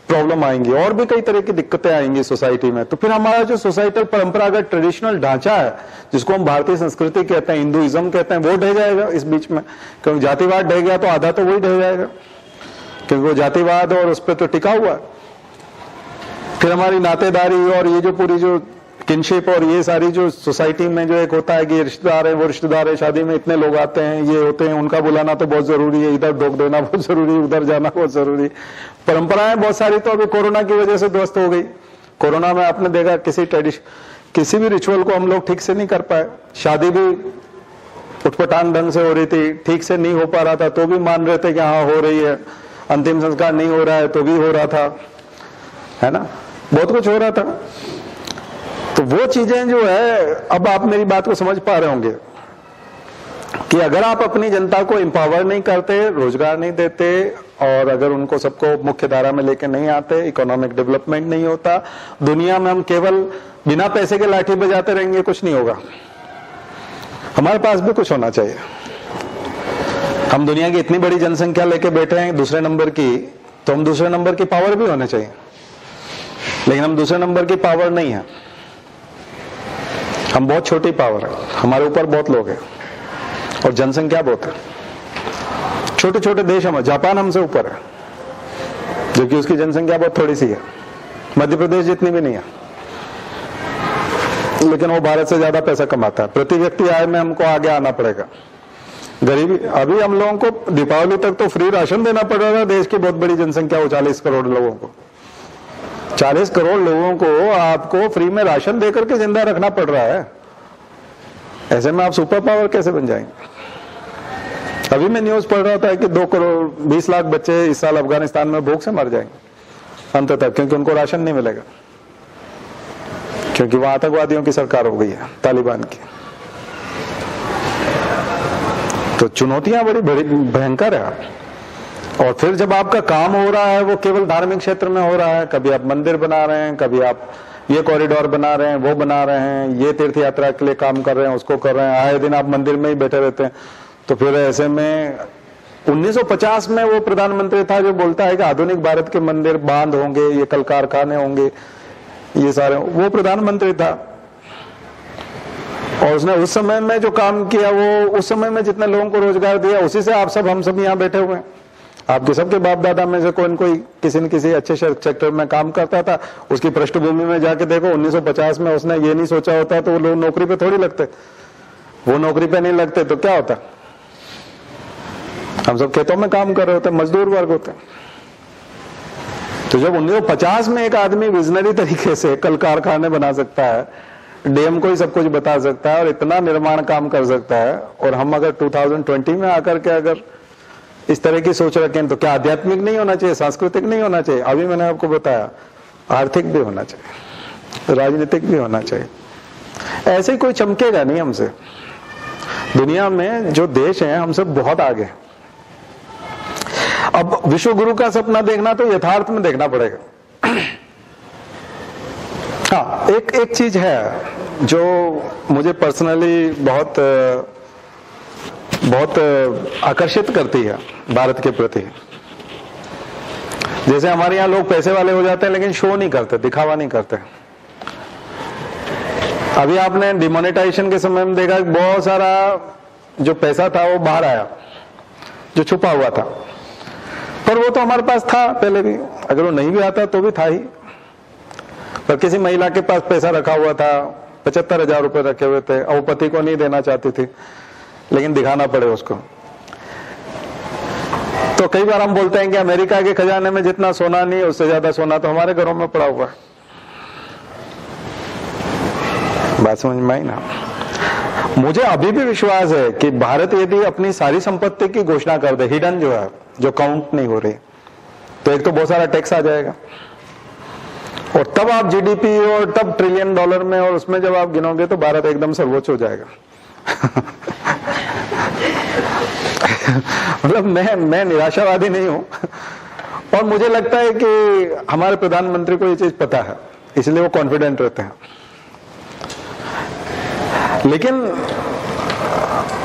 प्रॉब्लम आएंगी और भी कई तरह की दिक्कतें आएंगी सोसाइटी में। तो फिर हमारा जो सोसाइटल परंपरागत ट्रेडिशनल ढांचा है, जिसको हम भारतीय संस्कृति कहते हैं, हिंदुइज्म कहते हैं, वो ढह जाएगा इस बीच में। क्योंकि जातिवाद ढह गया तो आधा तो वही ढह जाएगा, क्योंकि वो जातिवाद और उस पर तो टिका हुआ है। फिर हमारी नातेदारी और ये जो पूरी जो किनशिप और ये सारी जो सोसाइटी में जो एक होता है कि रिश्तेदार है, वो रिश्तेदार है, शादी में इतने लोग आते हैं, ये होते हैं, उनका बुलाना तो बहुत जरूरी है, इधर डोक देना बहुत जरूरी है, उधर जाना बहुत जरूरी। परंपराएं बहुत सारी तो अभी कोरोना की वजह से ध्वस्त हो गई। कोरोना में आपने देखा किसी भी रिचुअल को हम लोग ठीक से नहीं कर पाए। शादी भी उठपटांग ढंग से हो रही थी, ठीक से नहीं हो पा रहा था तो भी मान रहे थे कि हाँ हो रही है। अंतिम संस्कार नहीं हो रहा है तो भी हो रहा था, है ना, बहुत कुछ हो रहा था। तो वो चीजें जो है, अब आप मेरी बात को समझ पा रहे होंगे कि अगर आप अपनी जनता को एम्पावर नहीं करते, रोजगार नहीं देते, और अगर उनको सबको मुख्य धारा में लेके नहीं आते, इकोनॉमिक डेवलपमेंट नहीं होता, दुनिया में हम केवल बिना पैसे के लाठी बजाते रहेंगे, कुछ नहीं होगा। हमारे पास भी कुछ होना चाहिए। हम दुनिया की इतनी बड़ी जनसंख्या लेके बैठे हैं दूसरे नंबर की, तो हम दूसरे नंबर की पावर भी होने चाहिए, लेकिन हम दूसरे नंबर की पावर नहीं है। हम बहुत छोटी पावर है, हमारे ऊपर बहुत लोग हैं और जनसंख्या बहुत है। छोटे छोटे देश हम, जापान हमसे ऊपर है, जो कि उसकी जनसंख्या बहुत थोड़ी सी है, मध्य प्रदेश जितनी भी नहीं है, लेकिन वो भारत से ज्यादा पैसा कमाता है। प्रति व्यक्ति आय में हमको आगे आना पड़ेगा। गरीबी, अभी हम लोगों को दीपावली तक तो फ्री राशन देना पड़ रहा था। देश की बहुत बड़ी जनसंख्या हो, 40 करोड़ लोगों को, 40 करोड़ लोगों को आपको फ्री में राशन देकर के जिंदा रखना पड़ रहा है। ऐसे में आप सुपर पावर कैसे बन जाएंगे? अभी मैं न्यूज पढ़ रहा था कि 2 करोड़ 20 लाख बच्चे इस साल अफगानिस्तान में भूख से मर जाएंगे अंततः, क्योंकि उनको राशन नहीं मिलेगा, क्योंकि वहां आतंकवादियों की सरकार हो गई है, तालिबान की। तो चुनौतियां बड़ी बड़ी भयंकर है। और फिर जब आपका काम हो रहा है वो केवल धार्मिक क्षेत्र में हो रहा है, कभी आप मंदिर बना रहे हैं, कभी आप ये कॉरिडोर बना रहे हैं, वो बना रहे हैं, ये तीर्थ यात्रा के लिए काम कर रहे हैं, उसको कर रहे हैं, आए दिन आप मंदिर में ही बैठे रहते हैं। तो फिर ऐसे में 1950 में वो प्रधानमंत्री था जो बोलता है कि आधुनिक भारत के मंदिर बांध होंगे, ये कल कारखाने होंगे, ये सारे, वो प्रधानमंत्री था। और उसने उस समय में जो काम किया, वो उस समय में जितने लोगों को रोजगार दिया, उसी से आप सब हम सब यहाँ बैठे हुए हैं। आपके सबके बाप दादा में से कोई न कोई किसी न किसी अच्छे सेक्टर में काम करता था। उसकी पृष्ठभूमि में जाके देखो, 1950 में उसने ये नहीं सोचा होता तो वो लोग नौकरी पे थोड़ी लगते। वो नौकरी पे नहीं लगते तो क्या होता? हम सब खेतों में काम कर रहे होते, मजदूर वर्ग होते। तो जब 1950 में एक आदमी विजनरी तरीके से कल कारखाने बना सकता है, डीएम को ही सब कुछ बता सकता है और इतना निर्माण काम कर सकता है, और हम अगर 2020 में आकर के अगर इस तरह की सोच रखें तो क्या आध्यात्मिक नहीं होना चाहिए, सांस्कृतिक नहीं होना चाहिए? अभी मैंने आपको बताया आर्थिक भी होना चाहिए, राजनीतिक भी होना चाहिए। ऐसे ही कोई चमकेगा नहीं हमसे। दुनिया में जो देश हैं हमसे बहुत आगे। अब विश्व गुरु का सपना देखना तो यथार्थ में देखना पड़ेगा। हाँ, एक चीज है जो मुझे पर्सनली बहुत आकर्षित करती है भारत के प्रति। जैसे हमारे यहाँ लोग पैसे वाले हो जाते हैं लेकिन शो नहीं करते, दिखावा नहीं करते। अभी आपने डिमोनेटाइजेशन के समय में देखा कि बहुत सारा जो पैसा था वो बाहर आया, जो छुपा हुआ था, पर वो तो हमारे पास था पहले भी, अगर वो नहीं भी आता तो भी था ही। पर किसी महिला के पास पैसा रखा हुआ था, 75,000 रुपए रखे हुए थे, और वो पति को नहीं देना चाहती थी लेकिन दिखाना पड़े उसको। तो कई बार हम बोलते हैं कि अमेरिका के खजाने में जितना सोना नहीं है उससे ज्यादा सोना तो हमारे घरों में पड़ा हुआ है। बात समझ में आई ना? मुझे अभी भी विश्वास है कि भारत यदि अपनी सारी संपत्ति की घोषणा कर दे, हिडन जो है, जो काउंट नहीं हो रही, तो एक तो बहुत सारा टैक्स आ जाएगा, और तब आप जीडीपी और तब ट्रिलियन डॉलर में, और उसमें जब आप गिनोगे तो भारत एकदम सर्वोच्च हो जाएगा। मतलब मैं निराशावादी नहीं हूं, और मुझे लगता है कि हमारे प्रधानमंत्री को ये चीज पता है, इसलिए वो कॉन्फिडेंट रहते हैं। लेकिन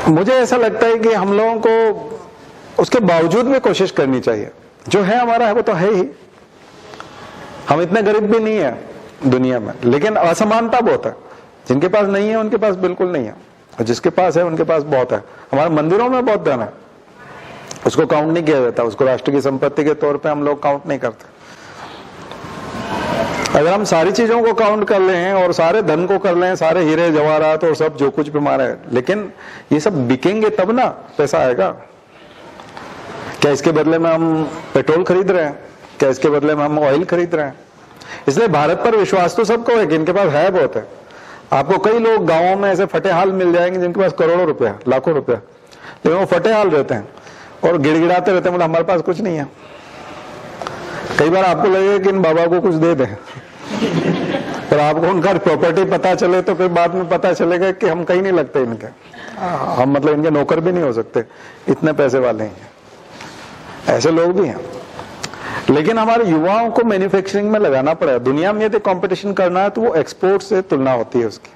मुझे ऐसा लगता है कि हम लोगों को उसके बावजूद भी कोशिश करनी चाहिए। जो है हमारा है वो तो है ही, हम इतने गरीब भी नहीं है दुनिया में, लेकिन असमानता बहुत है। जिनके पास नहीं है उनके पास बिल्कुल नहीं है, और जिसके पास है उनके पास बहुत है। हमारे मंदिरों में बहुत धन है, उसको काउंट नहीं किया जाता, उसको राष्ट्र की संपत्ति के तौर पे हम लोग काउंट नहीं करते। अगर हम सारी चीजों को काउंट कर लें और सारे धन को कर लें, सारे हीरे जवाहरात और सब जो कुछ भी हमारा है, लेकिन ये सब बिकेंगे तब ना पैसा आएगा। क्या इसके बदले में हम पेट्रोल खरीद रहे हैं? क्या इसके बदले में हम ऑयल खरीद रहे हैं? इसलिए भारत पर विश्वास तो सबको है कि इनके पास है बहुत है। आपको कई लोग गांवों में ऐसे फटे हाल मिल जाएंगे जिनके पास करोड़ों रुपया, लाखों रुपया, लेकिन वो फटे हाल रहते हैं और गिड़गिड़ाते रहते हैं, मतलब हमारे पास कुछ नहीं है। कई बार आपको लगेगा कि इन बाबा को कुछ दे दें, पर आपको उनका प्रॉपर्टी पता चले तो फिर बाद में पता चलेगा कि हम कहीं नहीं लगते इनके, हम मतलब इनके नौकर भी नहीं हो सकते, इतने पैसे वाले हैं। ऐसे लोग भी हैं। लेकिन हमारे युवाओं को मैन्युफैक्चरिंग में लगाना पड़ेगा। दुनिया में यदि कंपटीशन करना है तो वो एक्सपोर्ट से तुलना होती है उसकी।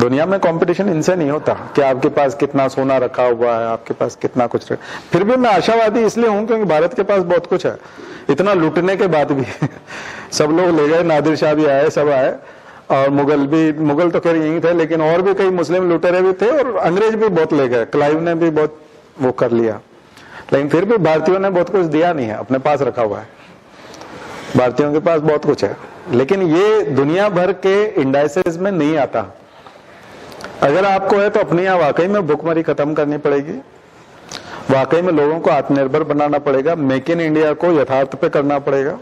दुनिया में कंपटीशन इनसे नहीं होता कि आपके पास कितना सोना रखा हुआ है, आपके पास कितना कुछ रखा। फिर भी मैं आशावादी इसलिए हूं क्योंकि भारत के पास बहुत कुछ है। इतना लूटने के बाद भी सब लोग ले गए, नादिर शाह भी आए, सब आए, और मुगल तो खैर यही थे, लेकिन और भी कई मुस्लिम लुटेरे भी थे, और अंग्रेज भी बहुत ले गए, क्लाइव ने भी बहुत वो कर लिया। लेकिन फिर भी भारतीयों ने बहुत कुछ दिया नहीं है, अपने पास रखा हुआ है। भारतीयों के पास बहुत कुछ है, लेकिन ये दुनिया भर के इंडाइसेस में नहीं आता। अगर आपको है तो अपने यहाँ वाकई में भुखमरी खत्म करनी पड़ेगी, वाकई में लोगों को आत्मनिर्भर बनाना पड़ेगा, मेक इन इंडिया को यथार्थ पे करना पड़ेगा,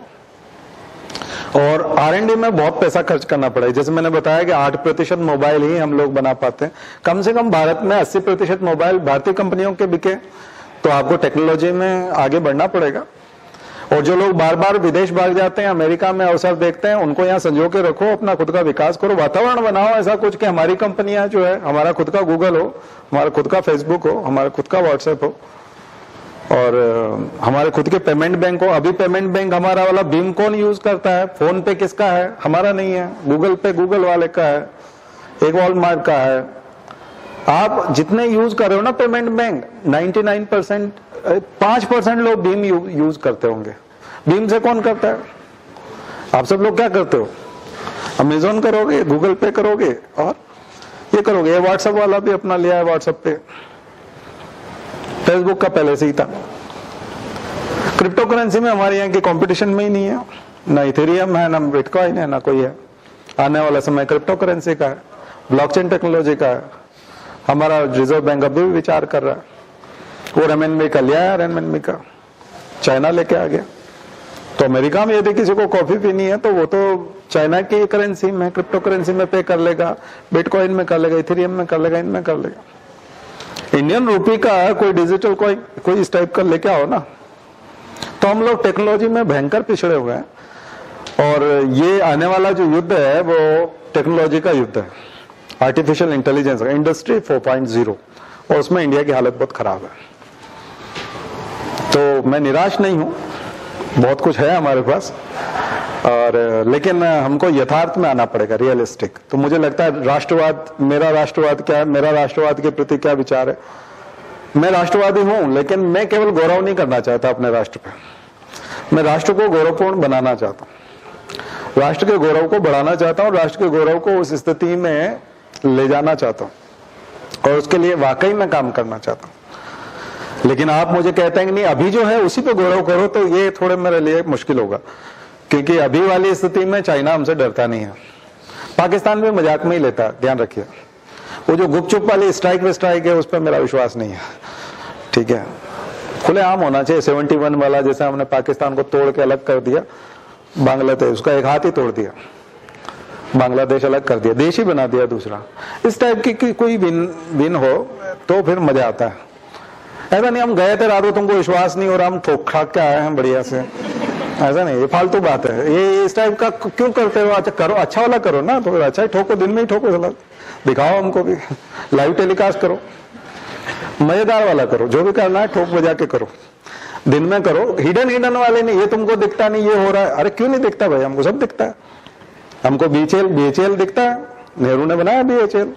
और R&D में बहुत पैसा खर्च करना पड़ेगा। जैसे मैंने बताया कि 8% मोबाइल ही हम लोग बना पाते हैं। कम से कम भारत में 80% मोबाइल भारतीय कंपनियों के बिके, तो आपको टेक्नोलॉजी में आगे बढ़ना पड़ेगा। और जो लोग बार बार विदेश भाग जाते हैं, अमेरिका में अवसर देखते हैं, उनको यहाँ संजो के रखो, अपना खुद का विकास करो, वातावरण बनाओ ऐसा कुछ कि हमारी कंपनियां जो है, हमारा खुद का गूगल हो, हमारा खुद का फेसबुक हो, हमारा खुद का व्हाट्सएप हो, और हमारे खुद के पेमेंट बैंक हो। अभी पेमेंट बैंक हमारा वाला भीम कौन यूज करता है? फोन पे किसका है? हमारा नहीं है। गूगल पे गूगल वाले का है, एक वॉलमार्ट का है। आप जितने यूज कर रहे हो ना पेमेंट बैंक, 99%, 5% लोग भीम यूज करते होंगे। भीम से कौन करता है? आप सब लोग क्या करते हो? अमेजोन करोगे, गूगल पे करोगे, और ये करोगे। ये व्हाट्सएप वाला भी अपना लिया है, व्हाट्सएप पे। फेसबुक का पहले से ही था। क्रिप्टो करेंसी में हमारे यहाँ की कंपटीशन में ही नहीं है, ना इथेरियम है, ना बिटकॉइन है, ना कोई है। आने वाला समय क्रिप्टो करेंसी का है, ब्लॉकचेन टेक्नोलॉजी का है। हमारा रिजर्व बैंक अभी भी विचार कर रहा है, वो RMB का लिया है, RMB का चाइना लेके आ गया। तो अमेरिका में यदि किसी को कॉफी पीनी है तो वो तो चाइना की करेंसी में, क्रिप्टो करेंसी में पे कर लेगा, बिटकॉइन में कर लेगा, इथेरियम में कर लेगा, इनमें कर लेगा। इंडियन रुपी का कोई डिजिटल कोई इस टाइप का लेके आओ ना। तो हम लोग टेक्नोलॉजी में भयंकर पिछड़े हुए हैं, और ये आने वाला जो युद्ध है वो टेक्नोलॉजी का युद्ध है, आर्टिफिशियल इंटेलिजेंस का, इंडस्ट्री 4.0, और उसमें इंडिया की हालत बहुत खराब है। तो मैं निराश नहीं हूं, बहुत कुछ है हमारे पास, और लेकिन हमको यथार्थ में आना पड़ेगा, रियलिस्टिक। तो मुझे लगता है राष्ट्रवाद, मेरा राष्ट्रवाद क्या है, मेरा राष्ट्रवाद के प्रति क्या विचार है। मैं राष्ट्रवादी हूं, लेकिन मैं केवल गौरव नहीं करना चाहता अपने राष्ट्र पे, मैं राष्ट्र को गौरवपूर्ण बनाना चाहता हूं, राष्ट्र के गौरव को बढ़ाना चाहता हूं, राष्ट्र के गौरव को उस स्थिति में ले जाना चाहता हूं, और उसके लिए वाकई में काम करना चाहता हूं। लेकिन आप मुझे कहते हैं कि नहीं अभी जो है उसी पे गौरव करो, तो ये थोड़े मेरे लिए मुश्किल होगा, क्योंकि अभी वाली स्थिति में चाइना हमसे डरता नहीं है, पाकिस्तान भी मजाक में ही लेता है, ध्यान रखिए। वो जो गुपचुप वाली स्ट्राइक वे स्ट्राइक है उस पर मेरा विश्वास नहीं है, ठीक है। खुलेआम होना चाहिए, 71 वाला, जैसे हमने पाकिस्तान को तोड़ के अलग कर दिया, बांग्लादेश उसका एक हाथ ही तोड़ दिया, बांग्लादेश अलग कर दिया, देश ही बना दिया दूसरा। इस टाइप की कोई विन हो तो फिर मजा आता है। ऐसा नहीं हम गए थे रातों तुमको विश्वास नहीं हो रहा, हम ठोक ठाक के आए हैं बढ़िया से, ऐसा नहीं, ये फालतू बात है। ये इस टाइप का क्यों करते हो? अच्छा करो, अच्छा वाला करो ना, तो अच्छा ही ठोको, दिन में ही ठोको, चला दिखाओ हमको भी, लाइव टेलीकास्ट करो, मजेदार वाला करो, जो भी करना है ठोक बजा के करो, दिन में करो। हिडन वाले नहीं, ये तुमको दिखता नहीं, ये हो रहा है, अरे क्यों नहीं दिखता भाई, हमको सब दिखता है। हमको बीएचएल दिखता है, नेहरू ने बनाया बीएचएल,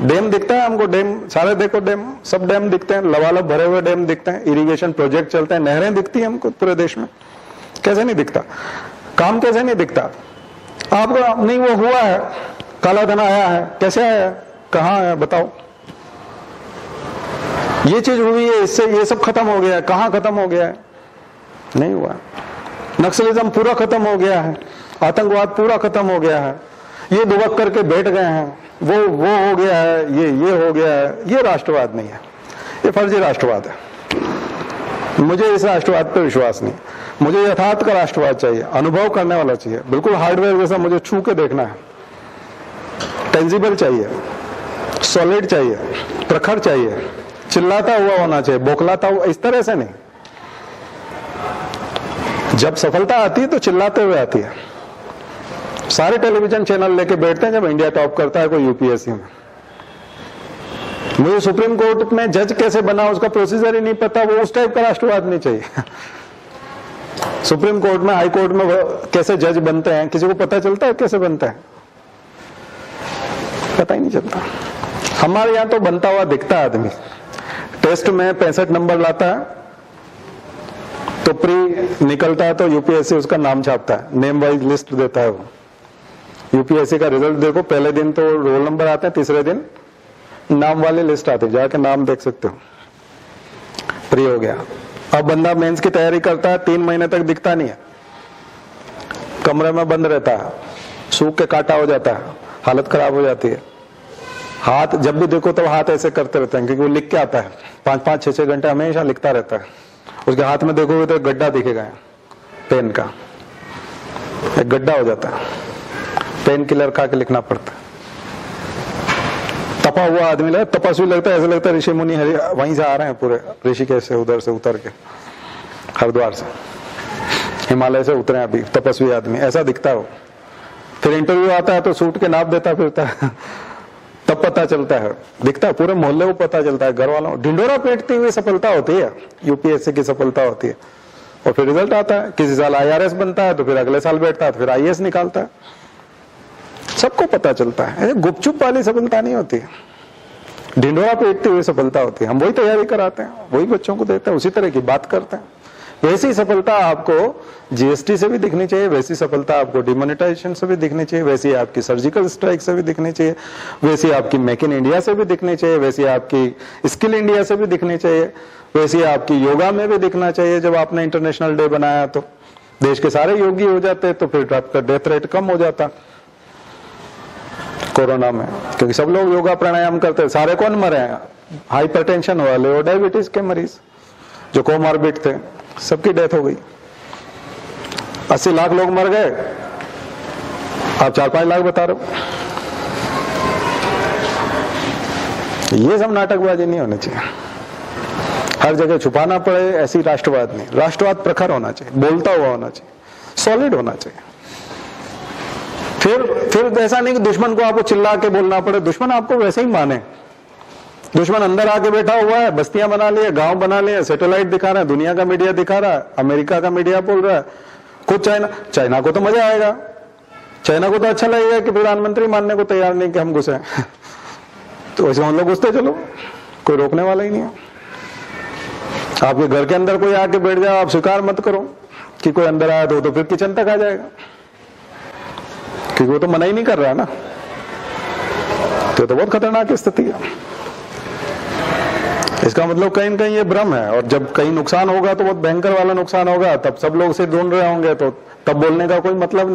डैम दिखता है हमको, डैम सारे देखो, डैम सब डैम दिखते हैं, लबालब भरे हुए डैम दिखते हैं, इरिगेशन प्रोजेक्ट चलते हैं, नहरें दिखती हैं हमको पूरे देश में। कैसे नहीं दिखता? काम कैसे नहीं दिखता आपको? नहीं वो हुआ है, काला धन आया है, कैसे आया है, कहाँ है बताओ? ये चीज हुई है, इससे ये सब खत्म हो गया है, कहाँ खत्म हो गया है? नहीं हुआ। नक्सलिज्म पूरा खत्म हो गया है, आतंकवाद पूरा खत्म हो गया है, ये दुबक करके बैठ गए हैं, वो हो गया है, ये हो गया है। ये राष्ट्रवाद नहीं है, ये फर्जी राष्ट्रवाद है। मुझे इस राष्ट्रवाद पर विश्वास नहीं, मुझे यथार्थ का राष्ट्रवाद चाहिए, अनुभव करने वाला चाहिए, बिल्कुल हार्डवेयर जैसा मुझे छू के देखना है, टेंजिबल चाहिए, सॉलिड चाहिए, प्रखर चाहिए, चिल्लाता हुआ होना चाहिए, बौखलाता हुआ, इस तरह से नहीं। जब सफलता आती है तो चिल्लाते हुए आती है। सारे टेलीविजन चैनल लेके बैठते हैं जब इंडिया टॉप करता है कोई यूपीएससी में। मुझे सुप्रीम कोर्ट में जज कैसे बना उसका प्रोसीजर ही नहीं पता, वो उस टाइप का राष्ट्रवाद नहीं चाहिए। सुप्रीम कोर्ट में, हाई कोर्ट में कैसे जज बनते हैं किसी को पता चलता है? कैसे बनता है पता ही नहीं चलता। हमारे यहां तो बनता हुआ दिखता है आदमी, टेस्ट में 65 नंबर लाता है तो प्री निकलता है तो यूपीएससी उसका नाम छापता है, नेम वाइज लिस्ट देता है वो। यूपीएससी का रिजल्ट देखो, पहले दिन तो रोल नंबर आते हैं, तीसरे दिन नाम वाली लिस्ट आती है, जाके नाम देख सकते हो, प्री हो गया। अब बंदा मेंस की तैयारी करता है, 3 महीने तक दिखता नहीं है, कमरे में बंद रहता है, सूख के काटा हो जाता है, हालत खराब हो जाती है। हाथ जब भी देखो तो हाथ ऐसे करते रहते हैं, क्योंकि वो लिख के आता है, 5-5, 6-6 घंटे हमेशा लिखता रहता है। उसके हाथ में देखोगे तो एक गड्ढा दिखेगा पेन का, एक गड्ढा हो जाता है, पेन किलर खा के लिखना पड़ता है। तपा हुआ आदमी लगता, तपस्वी लगता है, ऐसा लगता है ऋषि मुनि वहीं से आ रहे हैं पूरे, ऋषिकेश से, उधर से उतर के, हरिद्वार से, हिमालय से उतरे अभी, तपस्वी आदमी ऐसा दिखता है वो। फिर इंटरव्यू आता है तो सूट के नाप देता फिरता है, तब पता चलता है, दिखता है, पूरे मोहल्ले को पता चलता है, घर वालों, ढिंडोरा पीटती हुई सफलता होती है, यूपीएससी की सफलता होती है। और फिर रिजल्ट आता है, किसी साल आईआरएस बनता है तो फिर अगले साल बैठता है तो फिर आईएएस निकालता है, सबको पता चलता है। गुपचुप वाली सफलता नहीं होती, ढिंडोरा पीटती हुई सफलता होती है। हम वही तैयारी कराते हैं, वही बच्चों को देते हैं, उसी तरह की बात करते हैं। वैसी सफलता आपको जीएसटी से भी दिखनी चाहिए, वैसी सफलता आपको डिमोनेटाइजेशन से भी दिखनी चाहिए, वैसी आपकी सर्जिकल स्ट्राइक से भी दिखनी चाहिए, वैसी आपकी मेक इन इंडिया से भी दिखनी चाहिए, वैसी आपकी स्किल इंडिया से भी दिखनी चाहिए, वैसी आपकी योगा में भी दिखना चाहिए। जब आपने इंटरनेशनल डे बनाया तो देश के सारे योगी हो जाते तो फिर आपका डेथ रेट कम हो जाता कोरोना में, क्योंकि सब लोग योगा प्राणायाम करते हैं। सारे कौन मरे हैं? हाइपरटेंशन वाले और डायबिटीज के मरीज जो कोमॉर्बिड थे, सबकी डेथ हो गई। 80 लाख लोग मर गए, आप 4-5 लाख बता रहे हो। ये सब नाटकबाजी नहीं होनी चाहिए। हर जगह छुपाना पड़े ऐसी राष्ट्रवाद नहीं। राष्ट्रवाद प्रखर होना चाहिए, बोलता हुआ होना चाहिए, सॉलिड होना चाहिए। फिर ऐसा नहीं कि दुश्मन को आपको चिल्ला के बोलना पड़े, दुश्मन आपको वैसे ही माने। दुश्मन अंदर आके बैठा हुआ है, बस्तियां बना लिए, गांव बना लिए, सैटेलाइट दिखा रहा है, दुनिया का मीडिया दिखा रहा है, अमेरिका का मीडिया बोल रहा है, खुद चाइना को तो मजा आएगा, चाइना को तो अच्छा लगेगा कि प्रधानमंत्री मानने को तैयार नहीं कि हम घुसे तो वैसे हम लोग घुसते चलो, कोई रोकने वाला ही नहीं है। आपके घर के अंदर कोई आके बैठ जाए, आप स्वीकार मत करो कि कोई अंदर आया तो फिर किचन तक आ जाएगा, क्योंकि वो तो मना ही नहीं कर रहा है ना। तो बहुत खतरनाक स्थिति है। इसका मतलब कहीं न कहीं ये भ्रम है, और जब कहीं नुकसान होगा तो बहुत भयंकर वाला नुकसान होगा, तब सब लोग से ढूंढ रहे होंगे, तो तब बोलने का कोई मतलब नहीं।